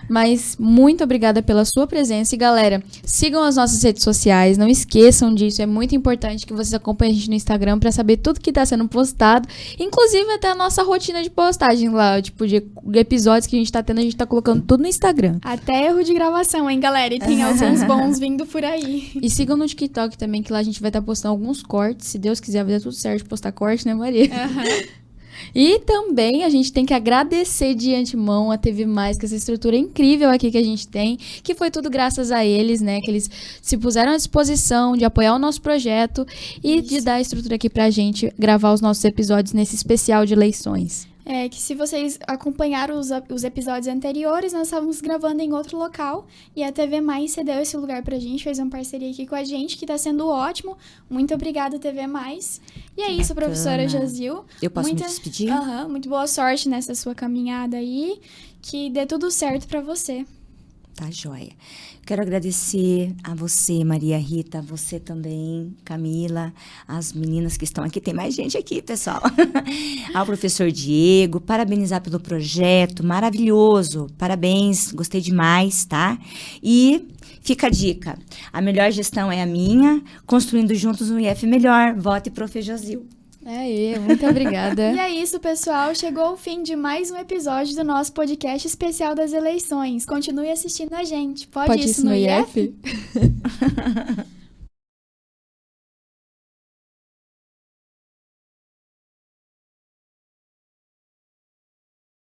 mas muito obrigada pela sua presença. E galera, sigam as nossas redes sociais. Não esqueçam disso. É muito importante que vocês acompanhem a gente no Instagram pra saber tudo que tá sendo postado. Inclusive até a nossa rotina de postagem lá. Tipo, de episódios que a gente tá tendo, a gente tá colocando tudo no Instagram. Até erro de gravação, hein, galera? E tem alguns bons vindo por aí. E sigam no TikTok também, que lá a gente vai estar postando alguns cortes. Se Deus quiser, vai dar tudo certo de postar corte, né, Maria? E também a gente tem que agradecer de antemão a TV Mais, que essa estrutura incrível aqui que a gente tem, que foi tudo graças a eles, né? Que eles se puseram à disposição de apoiar o nosso projeto e de dar a estrutura aqui pra gente gravar os nossos episódios nesse especial de eleições. É que se vocês acompanharam os episódios anteriores, nós estávamos gravando em outro local e a TV Mais cedeu esse lugar pra gente, fez uma parceria aqui com a gente, que tá sendo ótimo. Muito obrigada, TV Mais. E é isso, professora Josil. Eu posso me despedir? Aham, muito boa sorte nessa sua caminhada aí, que dê tudo certo pra você. Tá joia. Quero agradecer a você, Maria Rita, a você também, Camila, as meninas que estão aqui. Tem mais gente aqui, pessoal. Ao professor Diego, parabenizar pelo projeto, maravilhoso. Parabéns, gostei demais, tá? E fica a dica, a melhor gestão é a minha, construindo juntos um IF melhor. Vote Prof. Josil. Muito obrigada. E é isso, pessoal. Chegou o fim de mais um episódio do nosso podcast especial das eleições. Continue assistindo a gente. Pode, Pode isso no IF? IF?